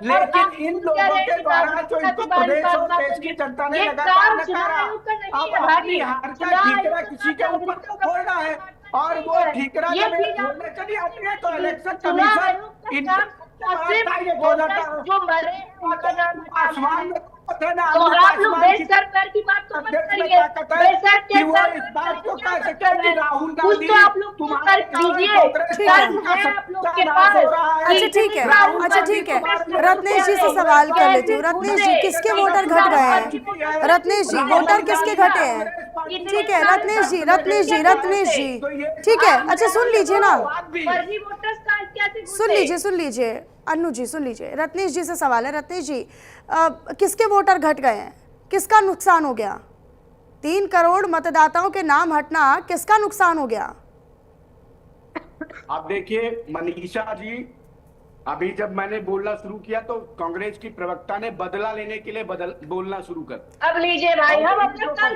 लेकिन इन लोगों के द्वारा जो इनको प्रदेश और देश की जनता ने लगातार नकारा, अब अपनी हार का ठीकरा किसी के ऊपर तो फोड़ना है, और वो ठीकरा जब फोड़ने चली आती है तो इलेक्शन कमीशन जो मरे उनका नाम आसमान में तो आप लोग देश सरकार की बात तो मत करिए। कुछ तो आप लोग कर दीजिए, आप लोग के पास। अच्छा ठीक है रत्नेश जी से सवाल कर लेती हूँ। रत्नेश जी, किसके वोटर घट गए हैं? रत्नेश जी, वोटर किसके घटे हैं? ठीक है रत्नेश जी ठीक है। अच्छा सुन लीजिए ना, सुन लीजिए अन्नू जी, सुन लीजिए। रत्नेश जी से सवाल है। रत्नेश जी, किसके वोटर घट गए हैं? किसका नुकसान हो गया? 3 करोड़ मतदाताओं के नाम हटना किसका नुकसान हो गया? आप देखिए मनीषा जी, अभी जब मैंने बोलना शुरू किया तो कांग्रेस की प्रवक्ता ने बदला लेने के लिए बोलना शुरू कर। अब लीजिए भाई, हम अपना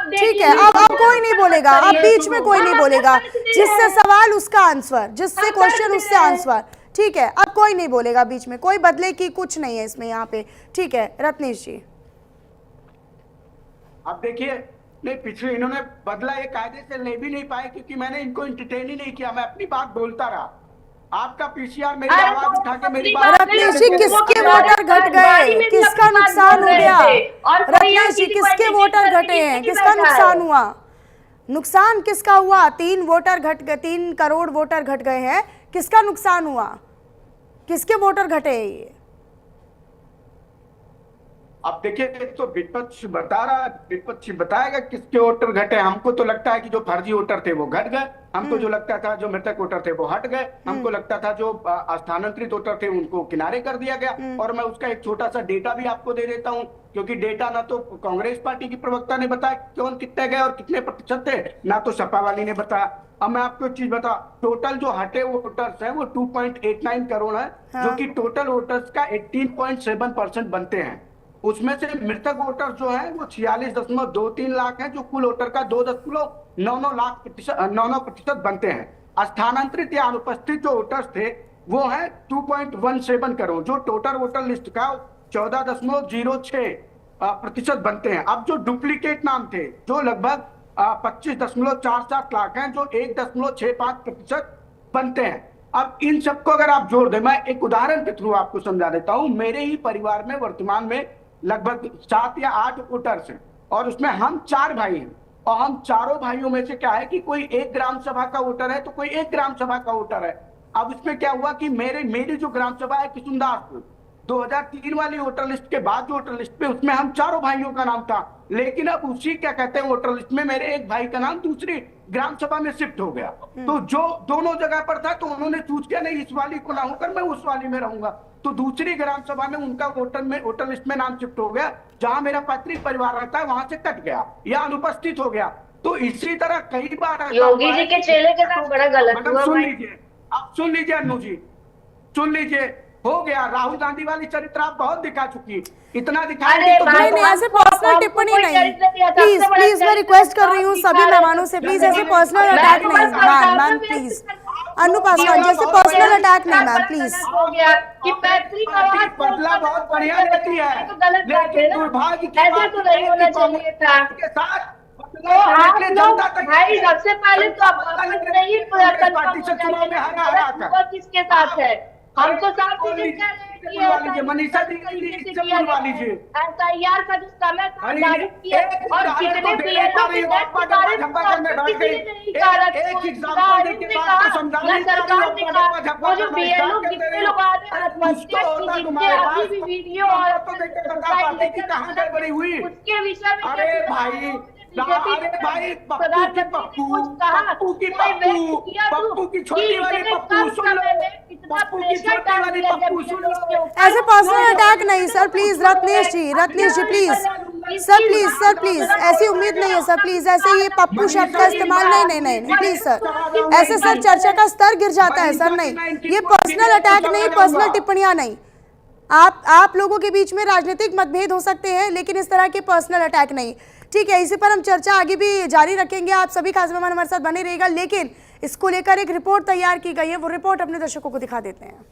ठीक है, अब कोई नहीं बोलेगा, अब बीच में कोई नहीं बोलेगा। जिससे सवाल उसका आंसर, जिससे क्वेश्चन उससे आंसर। ठीक है, अब कोई नहीं बोलेगा बीच में, कोई बदले की कुछ नहीं है इसमें यहाँ पे। ठीक है रत्नेश जी। अब देखिए, नहीं पिछले इन्होंने बदला ये कायदे से ले भी नहीं पाए, क्योंकि मैंने इनको इंटरटेन ही नहीं किया, मैं अपनी बात बोलता रहा। आपका पीसीआर मेरी आवाज उठा के मेरी बात। रत्नेश जी, किसके वोटर घट गए? किसका नुकसान हो गया? रत्नेश जी, किसके वोटर घटे हैं? किसका नुकसान हुआ? नुकसान किसका हुआ? 3 करोड़ वोटर घट गए हैं, किसका नुकसान हुआ? किसके वोटर घटे हैं ये? अब देखिए, तो विपक्ष बता रहा है, विपक्ष बताएगा किसके वोटर घटे। हमको तो लगता है कि जो फर्जी वोटर थे वो घट गए, हमको जो लगता था जो मृतक वोटर थे वो हट गए, हमको लगता था जो स्थानांतरित वोटर थे उनको किनारे कर दिया गया। और मैं उसका एक छोटा सा डेटा भी आपको दे देता हूं, क्योंकि डेटा ना तो कांग्रेस पार्टी की प्रवक्ता ने बताया कौन कितने गए और कितने प्रतिशत थे, ना तो सपा वाली ने बताया। अब मैं आपको एक चीज बता, टोटल जो हटे वोटर्स हैं वो 2.89 करोड़ है, जो कि टोटल वोटर्स का 18.7% बनते हैं। उसमें से मृतक वोटर जो है वो 46.23 लाख है, जो कुल वोटर का 2.99% बनते हैं। स्थानांतरित या अनुपस्थित जो वोटर्स थे वो है 2.17 करोड़, जो टोटल वोटर लिस्ट का 14.06% बनते हैं। अब जो डुप्लीकेट नाम थे जो लगभग 25.47 लाख हैं, जो 1.65% बनते हैं। अब इन सबको अगर आप जोड़ दें, मैं एक उदाहरण के थ्रू आपको समझा देता हूं। मेरे ही परिवार में वर्तमान में लगभग 7 या 8 वोटर्स हैं, और उसमें हम 4 भाई हैं, और हम चारों भाइयों में से क्या है कि कोई 1 ग्राम सभा का वोटर है तो कोई 1 ग्राम सभा का वोटर है। अब इसमें क्या हुआ कि मेरी जो ग्राम सभा है किशुनदासपुर, 2003 वाली वोटर लिस्ट के बाद जो वोटर लिस्ट पे उसमें हम चारों भाइयों का नाम था, लेकिन अब उसी क्या कहते हैं वोटर लिस्ट में मेरे एक भाई का नाम दूसरी ग्राम सभा में शिफ्ट हो गया। तो जो दोनों जगह पर था तो उन्होंने चूज किया नहीं, इस वाली को ना होकर मैं उस वाली में रहूंगा, तो दूसरी ग्राम सभा में उनका वोटर लिस्ट में नाम शिफ्ट हो गया। जहां मेरा पैतृक परिवार रहता है वहां से कट गया या अनुपस्थित हो गया। तो इसी तरह कई बार योगी जी के चेले के साथ बड़ा गलत हुआ। सुन लीजिए, आप सुन लीजिए अनु जी, सुन लीजिए, हो गया। राहुल गांधी वाली चरित्र आप बहुत दिखा चुकी, इतना दिखाया नहीं, ऐसे पर्सनल टिप्पणी नहीं। प्लीज मैं रिक्वेस्ट कर रही हूँ सभी मेहमानों से, प्लीज ऐसे पर्सनल अटैक नहीं मैम प्लीज। अनु पासवान जैसे पर्सनल अटैक नहीं मैम प्लीज। बदला बहुत बढ़िया देती है, लेकिन दुर्भाग्य की ऐसे तो नहीं होना चाहिए था। तो आप लोग भाई सबसे पहले तो आप किसके साथ है, हम तो साथ मनीषा जी बुलवा लीजिए। SIR का जो समय था जारी किया और कितने PLO के सरकार ने कहा वो जो BLO कितने लोग आ रहे हैं आत्महत्या की, जिनके अभी भी वीडियो और उसके विषय में अरे भाई पप्पू की छोटी वाली ऐसे पर्सनल अटैक नहीं sir please. Ratnesh ji please sir ऐसी उम्मीद नहीं है सर, प्लीज ऐसे ये पप्पू शब्द का इस्तेमाल नहीं प्लीज सर, ऐसे सर चर्चा का स्तर गिर जाता है सर। नहीं, ये पर्सनल अटैक नहीं, पर्सनल टिप्पणियां नहीं। आप लोगों के बीच में राजनीतिक मतभेद हो सकते हैं, लेकिन इस तरह के पर्सनल अटैक नहीं। ठीक है, इसी पर हम चर्चा आगे भी जारी रखेंगे। आप सभी खास मेहमान हमारे साथ बने रहेगा, लेकिन इसको लेकर एक रिपोर्ट तैयार की गई है, वो रिपोर्ट अपने दर्शकों को दिखा देते हैं।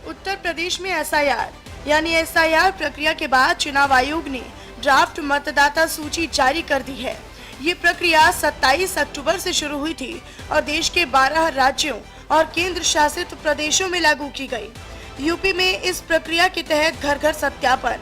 उत्तर प्रदेश में SIR यानी SIR प्रक्रिया के बाद चुनाव आयोग ने ड्राफ्ट मतदाता सूची जारी कर दी है। ये प्रक्रिया 27 अक्टूबर से शुरू हुई थी और देश के 12 राज्यों और केंद्र शासित प्रदेशों में लागू की गई। यूपी में इस प्रक्रिया के तहत घर घर सत्यापन,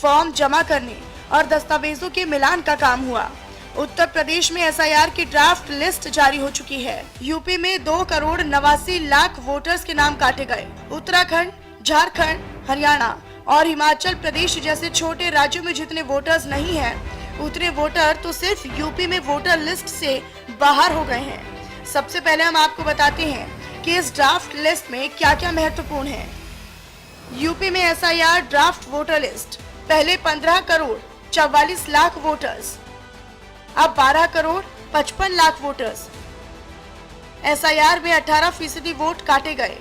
फॉर्म जमा करने और दस्तावेजों के मिलान का काम हुआ। उत्तर प्रदेश में SIR की ड्राफ्ट लिस्ट जारी हो चुकी है। यूपी में 2,89,00,000 वोटर्स के नाम काटे गए। उत्तराखंड, झारखंड, हरियाणा और हिमाचल प्रदेश जैसे छोटे राज्यों में जितने वोटर्स नहीं हैं, उतने वोटर तो सिर्फ यूपी में वोटर लिस्ट से बाहर हो गए हैं। सबसे पहले हम आपको बताते हैं कि इस ड्राफ्ट लिस्ट में क्या क्या महत्वपूर्ण है। यूपी में SIR ड्राफ्ट वोटर लिस्ट, पहले 15 करोड़ 44 लाख वोटर्स, अब 12 करोड़ 55 लाख वोटर्स। SIR में 18% वोट काटे गए,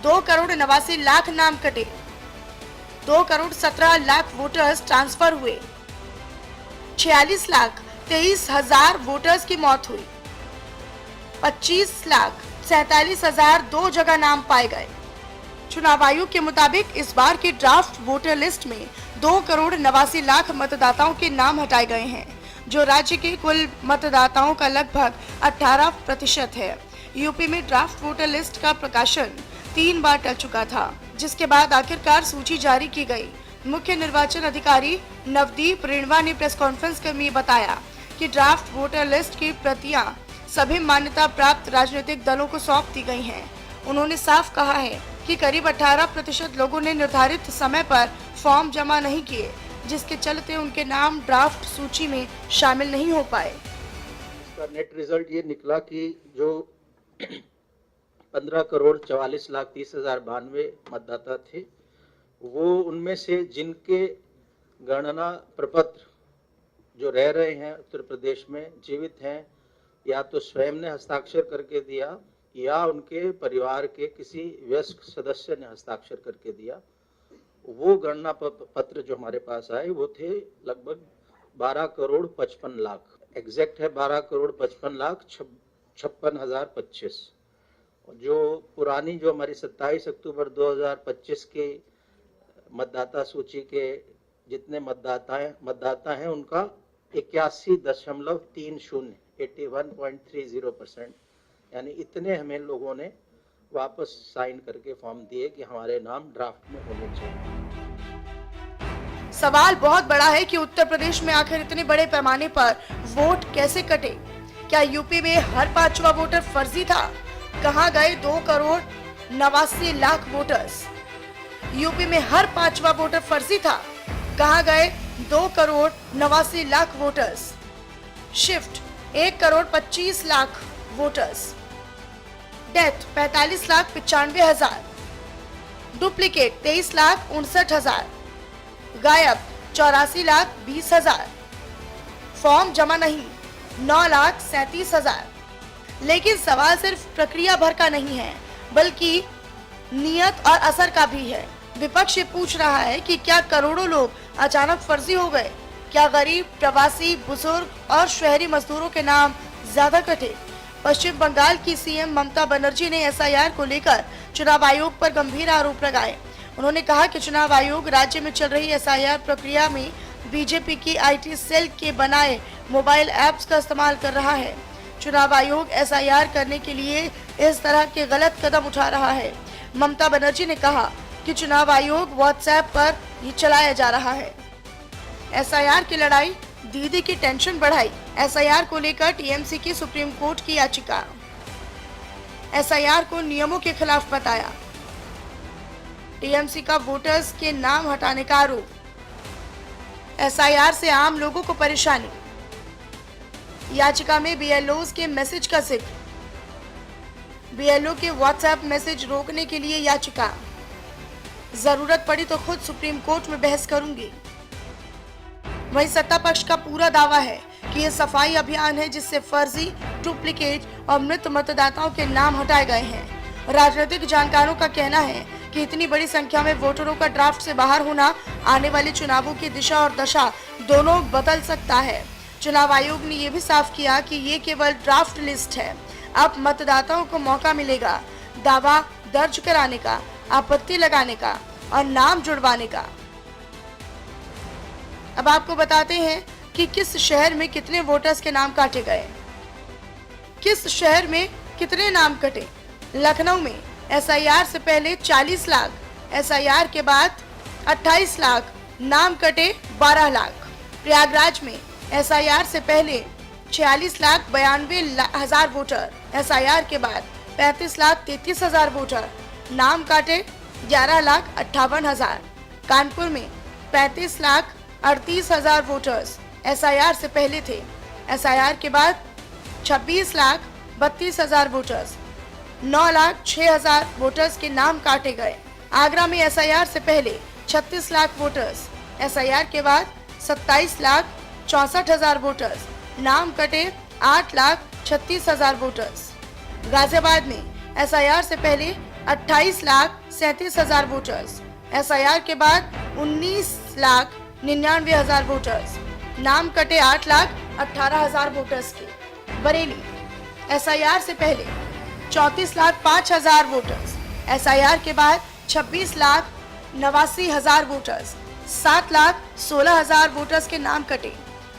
2 करोड़ 89 लाख नाम कटे, 2 करोड़ 17 लाख वोटर्स ट्रांसफर हुए, 46 लाख 23 हजार वोटर्स की मौत हुई, 25 लाख 47 हजार 2 जगह नाम पाए गए। चुनाव आयोग के मुताबिक इस बार की ड्राफ्ट वोटर लिस्ट में 2 करोड़ 89 लाख मतदाताओं के नाम हटाए गए हैं, जो राज्य के कुल मतदाताओं का लगभग 18% है। यूपी में ड्राफ्ट वोटर लिस्ट का प्रकाशन 3 बार टल चुका था, जिसके बाद आखिरकार सूची जारी की गई। मुख्य निर्वाचन अधिकारी नवदीप रेणवा ने प्रेस कॉन्फ्रेंस में बताया कि ड्राफ्ट वोटर लिस्ट की प्रतियां सभी मान्यता प्राप्त राजनीतिक दलों को सौंप दी गई हैं। उन्होंने साफ कहा है कि करीब 18% लोगों ने निर्धारित समय पर फॉर्म जमा नहीं किए, जिसके चलते उनके नाम ड्राफ्ट सूची में शामिल नहीं हो पाए। इसका नेट रिजल्ट ये निकला कि जो 15,44,30,92 मतदाता थे, वो उनमें से जिनके गणना प्रपत्र जो रह रहे हैं उत्तर प्रदेश में जीवित हैं, या तो स्वयं ने हस्ताक्षर करके दिया या उनके परिवार के किसी वयस्क सदस्य ने हस्ताक्षर करके दिया, वो गणना पत्र जो हमारे पास आए वो थे लगभग 12,55,00,000। एग्जैक्ट है 12,55,56,025। जो पुरानी जो हमारी 27 अक्टूबर 2025 के मतदाता सूची के जितने मतदाता हैं उनका 81.30 81.30%, यानी इतने हमें लोगों ने वापस साइन करके फॉर्म दिए कि हमारे नाम ड्राफ्ट में होने चाहिए। सवाल बहुत बड़ा है कि उत्तर प्रदेश में आखिर इतने बड़े पैमाने पर वोट कैसे कटे। क्या यूपी में हर 5वां वोटर फर्जी था? कहां गए 2,89,00,000 वोटर्स? यूपी में हर 5वां वोटर फर्जी था? कहां गए 2,89,00,000 voters? Shift 1,25,00,000 voters. Death 45,95,000। Duplicate 23,59,000। गायब 84,20,000। फॉर्म जमा नहीं 9,37,000। लेकिन सवाल सिर्फ प्रक्रिया भर का नहीं है, बल्कि नियत और असर का भी है। विपक्ष ये पूछ रहा है कि क्या करोड़ों लोग अचानक फर्जी हो गए? क्या गरीब, प्रवासी, बुजुर्ग और शहरी मजदूरों के नाम ज्यादा कटे? पश्चिम बंगाल की सीएम ममता बनर्जी ने एसआईआर को लेकर चुनाव आयोग पर गंभीर आरोप लगाए। उन्होंने कहा कि चुनाव आयोग राज्य में चल रही एसआईआर प्रक्रिया में बीजेपी की आईटी सेल के बनाए मोबाइल ऐप्स का इस्तेमाल कर रहा है। चुनाव आयोग एसआईआर करने के लिए इस तरह के गलत कदम उठा रहा है। ममता बनर्जी ने कहा कि चुनाव आयोग व्हाट्सएप पर ये चलाया जा रहा है। एसआईआर की लड़ाई दीदी की टेंशन बढ़ाई। एसआईआर को लेकर टीएमसी की सुप्रीम कोर्ट की याचिका। एसआईआर को नियमों के खिलाफ बताया। टीएमसी का वोटर्स के नाम हटाने का आरोप। एसआईआर से आम लोगों को परेशानी। याचिका में बीएलओ के मैसेज का जिक्र। बीएलओ के व्हाट्सएप मैसेज रोकने के लिए याचिका। जरूरत पड़ी तो खुद सुप्रीम कोर्ट में बहस करूंगी। वहीं सत्ता पक्ष का पूरा दावा है कि यह सफाई अभियान है जिससे फर्जी, डुप्लीकेट और मृत मतदाताओं के नाम हटाए गए हैं। राजनीतिक जानकारों का कहना है कि इतनी बड़ी संख्या में वोटरों का ड्राफ्ट से बाहर होना आने वाले चुनावों की दिशा और दशा दोनों बदल सकता है। चुनाव आयोग ने यह भी साफ किया कि ये केवल ड्राफ्ट लिस्ट है। अब मतदाताओं को मौका मिलेगा दावा दर्ज कराने का, आपत्ति लगाने का और नाम जुड़वाने का। अब आपको बताते हैं कि किस शहर में कितने वोटर्स के नाम काटे गए। किस शहर में कितने नाम कटे। लखनऊ में एसआईआर से पहले 40 लाख, एसआईआर के बाद 28 लाख, नाम कटे 12 लाख। प्रयागराज में एसआईआर से पहले 46,92,000 वोटर, एसआईआर के बाद 35,33,000 वोटर, नाम काटे 11,58,000। कानपुर में 35,38,000 वोटर्स एसआईआर से पहले थे, एसआईआर के बाद 26,32,000 वोटर्स, 9,06,000 वोटर्स के नाम काटे गए। आगरा में एसआईआर से पहले 36 लाख वोटर्स, एसआईआर के बाद 27,64,000 वोटर्स, नाम कटे 8,36,000 वोटर्स। गाजियाबाद में एसआईआर से पहले 28,37,000 वोटर्स, एसआईआर के बाद 19,99,000 वोटर्स, नाम कटे 8,18,000 वोटर्स के। बरेली एसआईआर से पहले 34,05,000 वोटर्स, एसआईआर के बाद 26,89,000 वोटर्स, 7,16,000 वोटर्स के नाम कटे।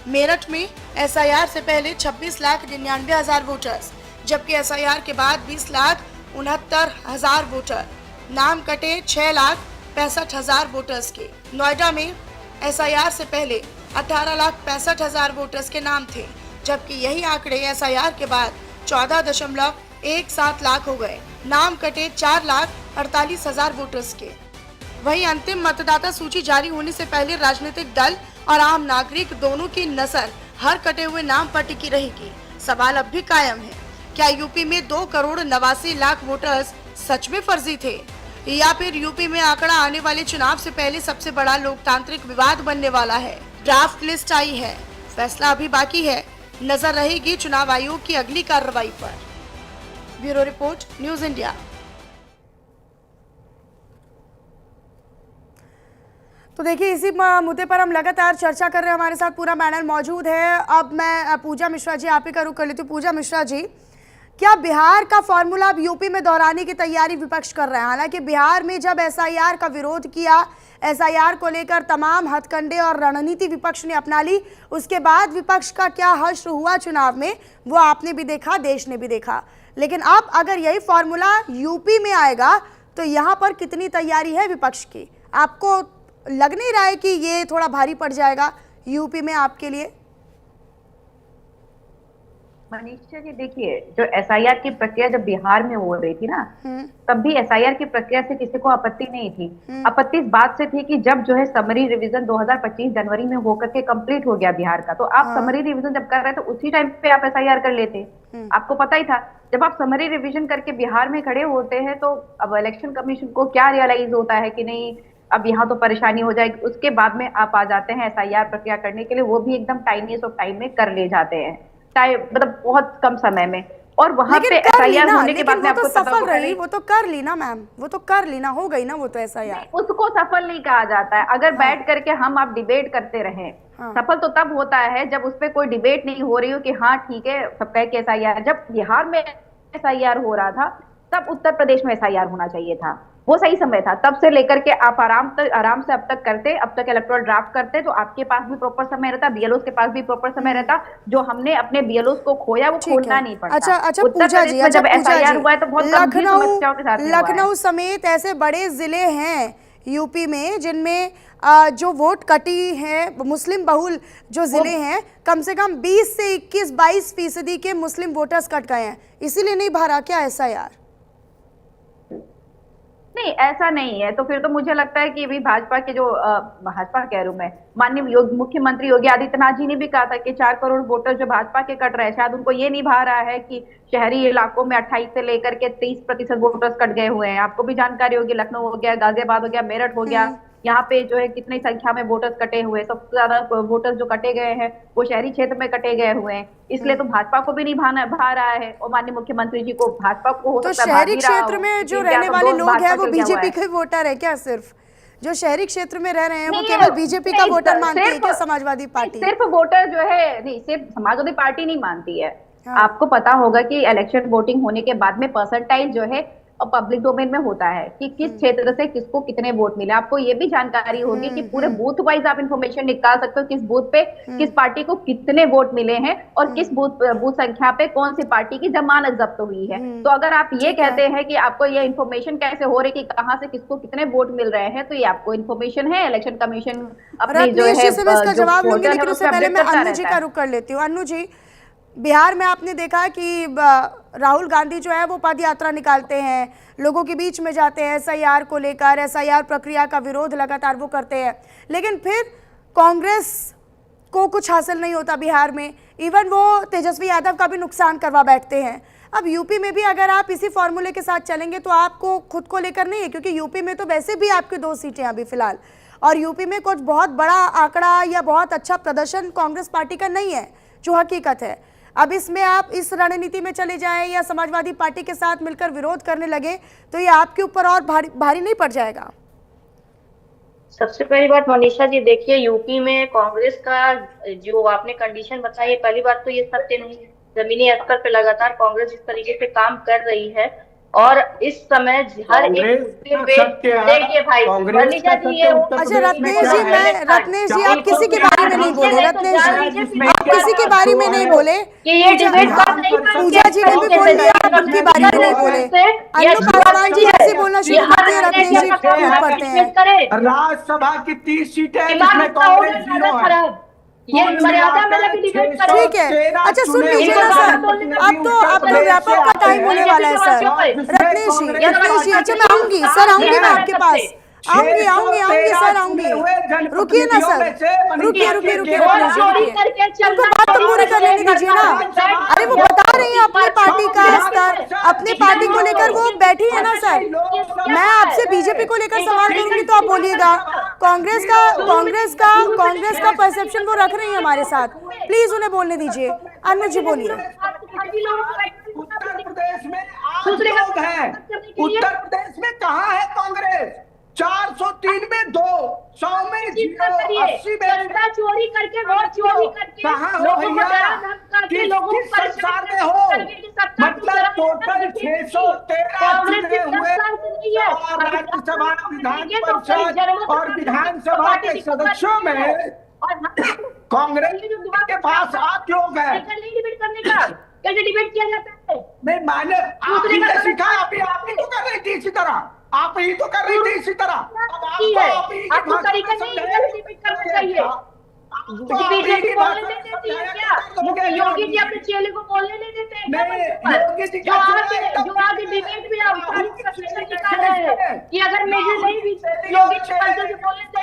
मेरठ में एसआईआर से पहले 26,99,000 वोटर्स, जबकि एसआईआर के बाद 20,69,000 वोटर, नाम कटे 6,65,000 वोटर्स के। नोएडा में एसआईआर से पहले 18,65,000 वोटर्स के नाम थे, जबकि यही आंकड़े एसआईआर के बाद 14.17 लाख हो गए। नाम कटे 4,48,000 वोटर्स के। वहीं अंतिम मतदाता सूची जारी होने से पहले राजनीतिक दल और आम नागरिक दोनों की नजर हर कटे हुए नाम पर टिकी रहेगी। सवाल अब भी कायम है, क्या यूपी में 2,89,00,000 वोटर्स सच में फर्जी थे, या फिर यूपी में आंकड़ा आने वाले चुनाव से पहले सबसे बड़ा लोकतांत्रिक विवाद बनने वाला है। ड्राफ्ट लिस्ट आई है, फैसला अभी बाकी है। नजर रहेगी चुनाव आयोग की अगली कार्रवाई पर। Bureau report, news India. तो देखिए, इसी मुद्दे पर हम लगातार चर्चा कर रहे हैं। हमारे साथ पूरा पैनल मौजूद है। अब मैं पूजा मिश्रा जी आप ही का रुख कर लेती हूँ। पूजा मिश्रा जी, क्या बिहार का फॉर्मूला अब यूपी में दोहराने की तैयारी विपक्ष कर रहे हैं? हालांकि बिहार में जब एसआईआर का विरोध किया, एसआईआर को लेकर तमाम हथकंडे और रणनीति विपक्ष ने अपना ली, उसके बाद विपक्ष का क्या हश्र हुआ चुनाव में, वो आपने भी देखा, देश ने भी देखा। लेकिन अब अगर यही फॉर्मूला यूपी में आएगा तो यहाँ पर कितनी तैयारी है विपक्ष की? आपको लग नहीं रहा है कि ये थोड़ा भारी पड़ जाएगा यूपी में आपके लिए? मनीषा जी, देखिए, जो एसआईआर की प्रक्रिया जब बिहार में हो रही थी ना, तब भी एसआईआर की प्रक्रिया से किसी को आपत्ति नहीं थी। आपत्ति इस बात से थी कि जब जो है समरी रिवीजन 2025 जनवरी में होकर के कंप्लीट हो गया बिहार का, तो आप समरी रिवीजन जब कर रहे थे उसी टाइम पे आप एसआईआर कर लेते। आपको पता ही था, जब आप समरी रिवीजन करके बिहार में खड़े होते हैं तो अब इलेक्शन कमीशन को क्या रियलाइज होता है कि नहीं, अब यहाँ तो परेशानी हो जाएगी। उसके बाद में आप आ जाते हैं एसआईआर प्रक्रिया करने के लिए, वो भी एकदम टाइनीएस्ट ऑफ टाइम में कर ले जाते हैं, मतलब बहुत कम समय में। और वहां पे एसआईआर होने के बाद में आपको सफल रही, वो तो कर ली ना मैम, वो तो कर ली ना, हो गई ना वो तो एसआईआर। उसको सफल नहीं कहा जाता है। अगर बैठ करके हम आप डिबेट करते रहे, सफल तो तब होता है जब उस पर कोई डिबेट नहीं हो रही हो कि हाँ ठीक है सब कह के एसआईआर। जब बिहार में एसआईआर हो रहा था तब उत्तर प्रदेश में एसआईआर होना चाहिए था, वो सही समय था। तब से लेकर के आप आराम से अब तक करते, अब तक इलेक्टोरल ड्राफ्ट करते, तो आपके पास भी प्रॉपर समय रहता, बीएलओ के पास भी प्रॉपर समय रहता। जो हमने अपने बीएलओ को खोया वो खोना नहीं पड़ता। अच्छा पूजा जी, जब एसआईआर हुआ है तो बहुत गंभीर समस्याओं के साथ लखनऊ समेत ऐसे बड़े जिले हैं यूपी में जिनमें जो वोट कटी है, मुस्लिम बहुल जो जिले हैं, कम से कम 20 से 21-22% के मुस्लिम वोटर्स कट गए हैं, इसीलिए नहीं भरा क्या एसआईआर? नहीं, ऐसा नहीं है। तो फिर तो मुझे लगता है कि अभी भाजपा के जो भाजपा कह रहा हूं मैं, माननीय मुख्यमंत्री योगी आदित्यनाथ जी ने भी कहा था कि 4 करोड़ वोटर जो भाजपा के कट रहे हैं, शायद उनको ये नहीं भा रहा है कि शहरी इलाकों में 28 से लेकर के 30% वोटर्स कट गए हुए हैं। आपको भी जानकारी होगी, लखनऊ हो गया, गाजियाबाद हो गया, मेरठ हो गया, यहाँ पे जो है कितनी संख्या में वोटर्स कटे हुए। सबसे ज्यादा वोटर्स जो कटे गए हैं वो शहरी क्षेत्र में कटे गए हुए हैं, इसलिए तो भाजपा को भी नहीं भा रहा है। और माननीय मुख्यमंत्री जी को, भाजपा को हो तो सकता है शहरी क्षेत्र में जो रहने वाले लोग हैं वो बीजेपी के वोटर है क्या? सिर्फ जो शहरी क्षेत्र में रह रहे हैं वो केवल बीजेपी का वोटर मानते हैं क्या समाजवादी पार्टी? सिर्फ वोटर जो है, नहीं, सिर्फ समाजवादी पार्टी नहीं मानती है। आपको पता होगा कि इलेक्शन वोटिंग होने के बाद में परसेंटाइल जो है पब्लिक डोमेन में होता है कि किस क्षेत्र से किसको कितने वोट मिले। आपको ये भी जानकारी होगी कि पूरे बूथ वाइज आप इंफॉर्मेशन निकाल सकते हो, किस बूथ पे किस पार्टी को कितने वोट मिले हैं और किस बूथ संख्या पे कौन सी पार्टी की जमानत जब्त हुई है। तो अगर आप ये कहते हैं कि आपको ये इन्फॉर्मेशन कैसे हो रही है कि कहाँ से किसको कितने वोट मिल रहे हैं, तो ये आपको इन्फॉर्मेशन है। इलेक्शन कमीशन अपनी जो है इसका जवाब लूंगी, लेकिन उससे पहले मैं अन्नू जी का रुख कर लेती हूँ। अन्नू जी, बिहार में आपने देखा कि राहुल गांधी जो है वो पद यात्रा निकालते हैं, लोगों के बीच में जाते हैं, एसआईआर को लेकर, एसआईआर प्रक्रिया का विरोध लगातार वो करते हैं, लेकिन फिर कांग्रेस को कुछ हासिल नहीं होता बिहार में। इवन वो तेजस्वी यादव का भी नुकसान करवा बैठते हैं। अब यूपी में भी अगर आप इसी फॉर्मूले के साथ चलेंगे तो आपको खुद को लेकर नहीं है, क्योंकि यूपी में तो वैसे भी आपकी 2 सीटें अभी फिलहाल, और यूपी में कुछ बहुत बड़ा आंकड़ा या बहुत अच्छा प्रदर्शन कांग्रेस पार्टी का नहीं है, जो हकीकत है। अब इसमें आप इस रणनीति में चले जाएं या समाजवादी पार्टी के साथ मिलकर विरोध करने लगे तो ये आपके ऊपर और भारी नहीं पड़ जाएगा? सबसे पहली बात मनीषा जी, देखिए यूपी में कांग्रेस का जो आपने कंडीशन बताई है, पहली बात तो ये सत्य नहीं है। जमीनी स्तर पे लगातार कांग्रेस जिस तरीके से काम कर रही है और इस समय हर एक देखिए भाई मनीषा जी ये अच्छा रत्नेश जी, रत्नेश जी आप किसी के बारे में नहीं बोले, रत्नेश जी आप किसी के बारे में नहीं बोले, कि ये डिबेट बात नहीं पूजा जी ने भी बोल दिया, आप उनके बारे में नहीं बोले। अन्नू पासवान जी जैसे बोलना शुरू करते हैं रत्नेश जी टूट पड़ते हैं। राज्यसभा की 30 सीटें जिसमें कांग्रेस 0 है। ये मर्यादा में लगी डिबेट करो। ठीक है, अच्छा सुन लीजिए ना सर, अब तो व्यापक का टाइम होने वाला है सर। रत्नेश जी अच्छा मैं आऊंगी सर, आऊंगी मैं आपके पास, आऊंगी सर, आऊंगी। रुकिए ना सर, रुकिए रत्नेश जी, उनको बात तो पूरी कर लेने दीजिए ना। अरे वो बता रही है अपनी पार्टी का स्तर, अपनी पार्टी को लेकर वो बैठी है ना सर। मैं आपसे बीजेपी को लेकर सवाल करूंगी तो आप बोलिएगा। कांग्रेस का परसेप्शन वो रख रही है हमारे साथ, प्लीज उन्हें बोलने दीजिए। अन्नू जी बोलिए। उत्तर प्रदेश में 8 लोग हैं, उत्तर प्रदेश में कहाँ है कांग्रेस? 403 में 2, 100 में 0, 80 में चोरी करके वोट चोरी करके कहाँ हो भैया? किस संसार में हो? मतलब टोटल 613 चुने हुए और राज्यसभा विधान परिषद और विधानसभा के सदस्यों में कांग्रेस के पास 8 लोग हैं। डिबेट करने का कैसे डिबेट किया जाता है? नहीं मैंने आपने सीखा, आप ही तो कर रही थी इसी तरह, आप ही तो कर रही थी इसी तरह। आपको तरीका नहीं है डिबेट करना चाहिए। बीजेपी बोलने नहीं देती है क्या? योगी जी अपने चेले को बोलने नहीं देते हैं? जो आगे डिबेट भी निकाल रहे हैं कि अगर मेजर नहीं भी योगी जी पंचल से बोलने देंगे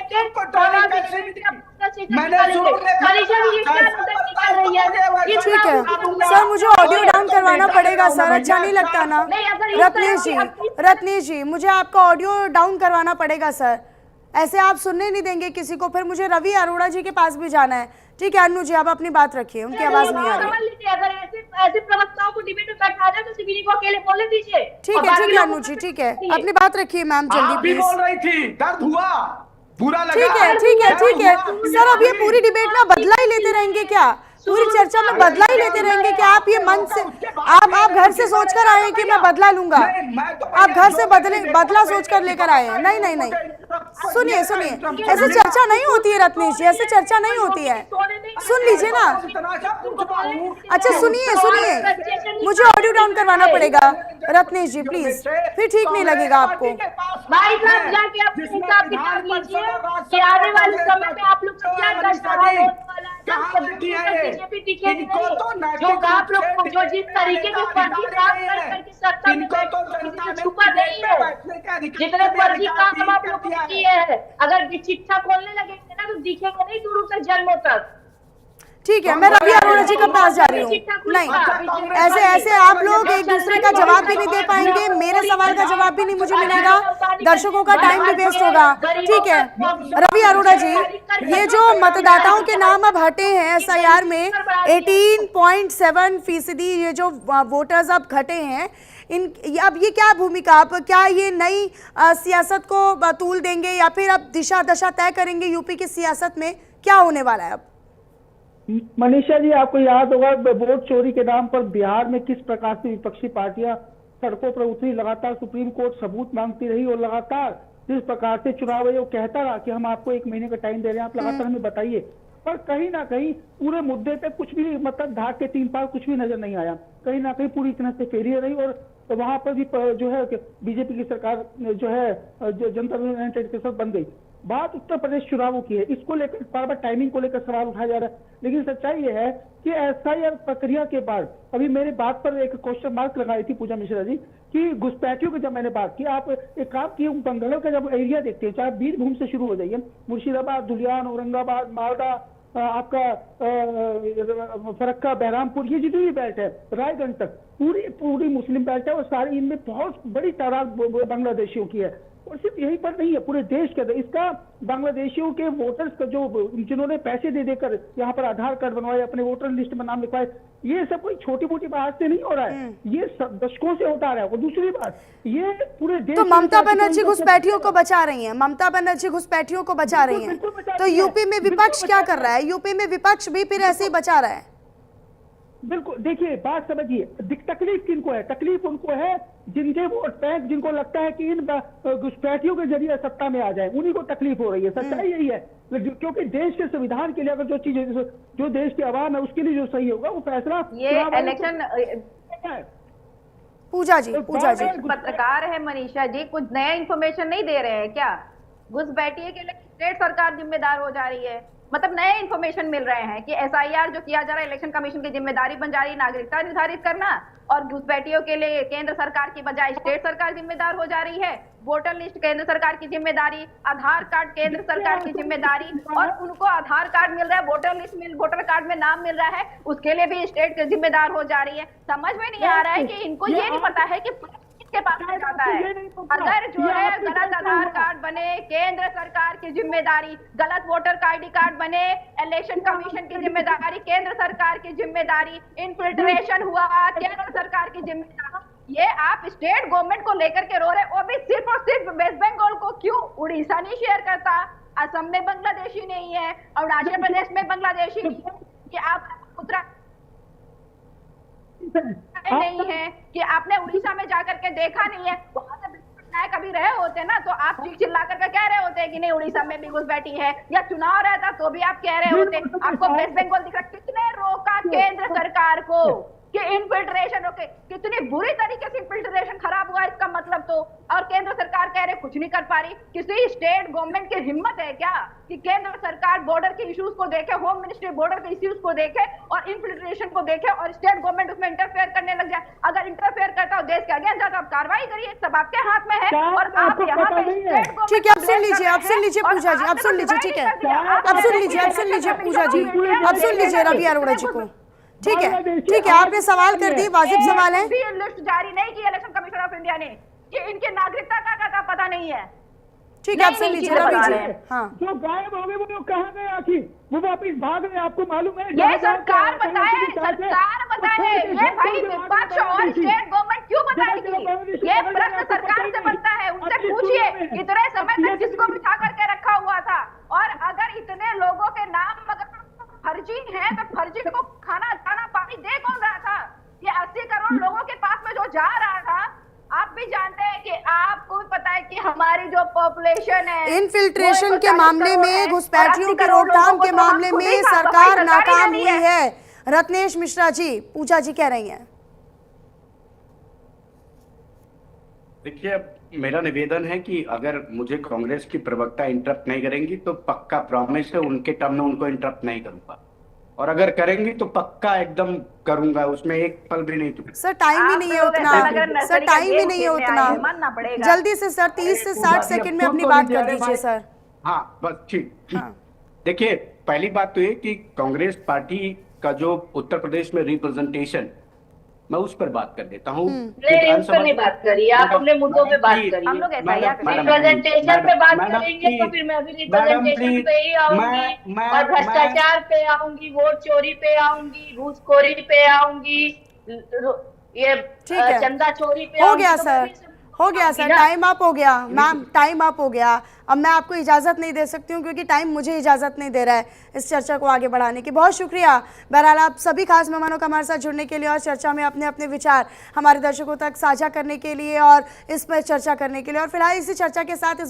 ठीक है सर, मुझे ऑडियो डाउन करवाना पड़ेगा सर, अच्छा नहीं लगता ना। रत्नेश जी मुझे आपका ऑडियो डाउन करवाना पड़ेगा सर, ऐसे आप सुनने नहीं देंगे किसी को। फिर मुझे रवि अरोड़ा जी के पास भी जाना है। ठीक है अन्नू जी आप अपनी बात रखिए, उनकी आवाज नहीं आ रही। अगर ऐसे प्रवक्ताओं को डिबेट में बैठा जाए तो शिविनी को अकेले बोलने दीजिए। ठीक है अन्नू जी, ठीक है अपनी बात रखिए मैम जल्दी प्लीज। बोल रही थी दर्द हुआ, बुरा लगा। ठीक है सर, अब ये पूरी डिबेट ना बदला ही लेते रहेंगे क्या? पूरी चर्चा में बदला ही लेते रहेंगे क्या? आप ये मन से आप घर से सोचकर आए हैं कि मैं बदला लूंगा? आप घर से बदला सोचकर लेकर आए हैं? नहीं सुनिए, ऐसे चर्चा नहीं होती है रत्नेश जी, ऐसे चर्चा नहीं होती है। सुन लीजिए ना। अच्छा सुनिए, मुझे ऑडियो डाउन करवाना पड़ेगा रत्नेश जी प्लीज, फिर ठीक नहीं लगेगा आपको। भाई साहब जाके अपने हिसाब किताब लीजिए कि आने वाले समय में आप लोग को क्या दशा होने वाला है। बीजेपी टिके नहीं, जो आप लोग को जो जिस तरीके के फर्जी काम करके सत्ता में बैठे छुपा नहीं है, जितने फर्जी काम आप लोग किए हैं, अगर चिट्ठा खोलने लगेंगे ना तो दिखेंगे नहीं दूर तक जन्मों तक। ठीक है, मैं रवि अरोड़ा जी के पास जा रही हूँ। नहीं ऐसे आप लोग एक दूसरे का जवाब भी नहीं दे पाएंगे, मेरे सवाल का जवाब भी नहीं मुझे मिलेगा, दर्शकों का टाइम भी वेस्ट होगा। ठीक है रवि अरोड़ा जी, ये जो मतदाताओं के नाम अब हटे हैं SIR में 18.7% ये जो वोटर्स अब घटे हैं, अब ये क्या भूमिका, आप क्या ये नई सियासत को तूल देंगे या फिर अब दिशा दशा तय करेंगे यूपी की सियासत में? क्या होने वाला है अब? मनीषा जी आपको याद होगा वोट चोरी के नाम पर बिहार में किस प्रकार से विपक्षी पार्टियां सड़कों पर उतरी, लगातार सुप्रीम कोर्ट सबूत मांगती रही और लगातार जिस प्रकार से चुनाव आयोग कहता रहा कि हम आपको 1 महीने का टाइम दे रहे हैं, आप लगातार हमें बताइए, पर कहीं ना कहीं पूरे मुद्दे पे कुछ भी मतलब धाक के 3 पार कुछ भी नजर नहीं आया। कहीं ना कहीं पूरी तरह से फेलियर रही और तो वहां पर भी जो है बीजेपी की सरकार जो है जनता दल के साथ बन गई। बात उत्तर प्रदेश चुनावों की है, इसको लेकर बार बार टाइमिंग को लेकर सवाल उठाया जा रहा है, लेकिन सच्चाई ये है कि SIR प्रक्रिया के बाद अभी मेरी बात पर एक क्वेश्चन मार्क लगाई थी पूजा मिश्रा जी कि घुसपैठियों की जब मैंने बात की, आप एक काम किए बंगालों का जब एरिया देखते हैं, चाहे बीरभूम से शुरू हो जाइए, मुर्शिदाबाद, धुलियान, औरंगाबाद, मालदा, आपका फरक्का, बहरामपुर, ये जितनी भी बेल्ट है रायगंज तक पूरी मुस्लिम बेल्ट है और सारी इनमें बहुत बड़ी तादाद बांग्लादेशियों की है। और सिर्फ यही पर नहीं है, पूरे देश के अंदर इसका बांग्लादेशियों के वोटर्स का जो जिन्होंने पैसे दे देकर यहाँ पर आधार कार्ड बनवाए, अपने वोटर लिस्ट में नाम लिखवाए, ये सब कोई छोटी मोटी बात से नहीं हो रहा है, ये दशकों से होता रहा है। और दूसरी बात, ये पूरे देश तो ममता बनर्जी घुसपैठियों को बचा रही हैं, ममता बनर्जी घुसपैठियों को बचा रही हैं, तो यूपी में विपक्ष क्या कर रहा है? यूपी में विपक्ष भी फिर ऐसे ही बचा रहा है। बिल्कुल, देखिए बात समझिए, तकलीफ किनको है? तकलीफ उनको है जिनके वोट बैंक जिनको लगता है कि इन घुसपैठियों के जरिए सत्ता में आ जाए, उन्हीं को तकलीफ हो रही है। सच्चाई यही है, क्योंकि देश के संविधान के लिए अगर जो चीजें जो देश की आवाम है उसके लिए जो सही होगा वो फैसला ये इलेक्शन पूजा जी पत्रकार है मनीषा जी, कुछ नया इंफॉर्मेशन नहीं दे रहे हैं क्या? घुसपैठिए के लिए स्टेट सरकार जिम्मेदार हो जा रही है, मतलब नए इंफॉर्मेशन मिल रहे हैं कि एसआईआर जो किया जा रहा है इलेक्शन कमीशन की जिम्मेदारी बन जा रही है नागरिकता निर्धारित करना, और घुसपैठियों के लिए केंद्र सरकार की बजाय स्टेट सरकार जिम्मेदार हो जा रही है। वोटर लिस्ट केंद्र सरकार की जिम्मेदारी, आधार कार्ड केंद्र सरकार की जिम्मेदारी, और उनको आधार कार्ड मिल रहा है, वोटर लिस्ट में वोटर कार्ड में नाम मिल रहा है, उसके लिए भी स्टेट जिम्मेदार हो जा रही है। समझ में नहीं आ रहा है कि इनको ये नहीं पता है कि के पास में जाता है। अगर जो है गलत आधार कार्ड बने केंद्र सरकार की जिम्मेदारी, गलत वोटर आईडी कार्ड बने इलेक्शन कमीशन की जिम्मेदारी, केंद्र सरकार की जिम्मेदारी, इनफिल्ट्रेशन हुआ केंद्र सरकार की जिम्मेदारी। ये आप स्टेट गवर्नमेंट को लेकर के रो रहे, वो भी सिर्फ और सिर्फ वेस्ट बंगाल को क्यों? उड़ीसा नहीं शेयर करता, असम में बांग्लादेशी नहीं है, अरुणाचल प्रदेश में बांग्लादेशी नहीं है, कि आप उत्तराखंड नहीं है कि आपने उड़ीसा में जाकर के देखा नहीं है, वहां से कभी रहे होते ना तो आप चीख चिल्ला करके कह रहे होते कि नहीं उड़ीसा में भी घुसपैठी है, या चुनाव रहता तो भी आप कह रहे होते। आपको वेस्ट बंगाल दिख रहा, कितने रोका केंद्र सरकार को कि इनफिल्ट्रेशन रोके, कितनी बुरी तरीके से इनफिल्ट्रेशन खराब हुआ इसका मतलब तो, और केंद्र सरकार कह रहे कुछ नहीं कर पा रही। किसी स्टेट गवर्नमेंट की हिम्मत है क्या कि केंद्र सरकार बॉर्डर के इश्यूज को देखे, होम मिनिस्ट्री बॉर्डर के इश्यूज को देखे और इनफिल्ट्रेशन को देखे, और स्टेट गवर्नमेंट उसमें इंटरफेयर करने लग जाए? अगर इंटरफेयर करता हो देश के अगेंस्ट जाता, आप कार्रवाई करिए, सब आपके हाथ में है। और आप यहाँ पे ठीक है, अब सुन लीजिए, अब सुन लीजिए पूजा जी, अब सुन लीजिए, ठीक है, अब सुन लीजिए, अब सुन लीजिए पूजा जी, अब सुन लीजिए रवि अरोड़ा जी को। ठीक है, ठीक है, आपने सवाल कर दिए, वाजिब सवाल है। लिस्ट जारी नहीं की इलेक्शन कमीशन ऑफ इंडिया ने कि इनके नागरिकता का पता नहीं है। ठीक है, आप सुन लीजिए रवि जी। हाँ, जो गायब हो गए वो लोग कहाँ गए आखिर? वो वापिस भाग गए, आपको मालूम है? ये सरकार बताए, सरकार बताए, ये भाई विपक्ष और स्टेट गवर्नमेंट क्यों बताएगी? ये प्रश्न सरकार से बनता है, उनसे पूछिए। इतने समय तक किसको बिठा करके रखा हुआ था? और अगर इतने लोगों के नाम अगर फर्जी है तो फर्जी को खाना पानी दे कौन रहा था? ये 80 करोड़ लोगों के पास में जो जा रहा था, आप भी जानते हैं कि आपको भी पता है कि हमारी जो पॉपुलेशन है, इनफिल्ट्रेशन के मामले में, घुसपैठियों के रोकथाम के मामले में सरकार नाकाम हुई है। रत्नेश मिश्रा जी, पूजा जी कह रही हैं। देखिए, मेरा निवेदन है कि अगर मुझे कांग्रेस की प्रवक्ता इंटरप्ट नहीं करेंगी तो पक्का प्रॉमिस है उनके टर्म में उनको इंटरप्ट नहीं करूंगा, और अगर करेंगी तो पक्का एकदम करूंगा, उसमें एक पल भी नहीं चूकेगा। सर टाइम ही नहीं है उतना, सर टाइम ही नहीं है उतना, जल्दी से सर 30 से 60 सेकंड में अपनी बात कर दीजिए सर। हाँ बस ठीक। देखिए, पहली बात तो ये कि कांग्रेस पार्टी का जो उत्तर प्रदेश में रिप्रेजेंटेशन, मैं उस पर बात कर देता हूँ। उस पर नहीं बात करी, आप अपने मुद्दों पे बात करिए। हम लोग रिप्रेजेंटेशन पे बात करेंगे तो फिर मैं अभी रिप्रेजेंटेशन पे ही आऊंगी, और भ्रष्टाचार पे आऊंगी, वोट चोरी पे आऊंगी, घूसखोरी पे आऊंगी, ये चंदा चोरी पे। हो गया सर, हो गया सर, टाइम अप हो गया मैम, टाइम अप हो गया। अब मैं आपको इजाज़त नहीं दे सकती हूँ क्योंकि टाइम मुझे इजाज़त नहीं दे रहा है इस चर्चा को आगे बढ़ाने की। बहुत शुक्रिया बहरहाल आप सभी खास मेहमानों का हमारे साथ जुड़ने के लिए और चर्चा में अपने अपने विचार हमारे दर्शकों तक साझा करने के लिए और इस पर चर्चा करने के लिए। और फिलहाल इसी चर्चा के साथ इस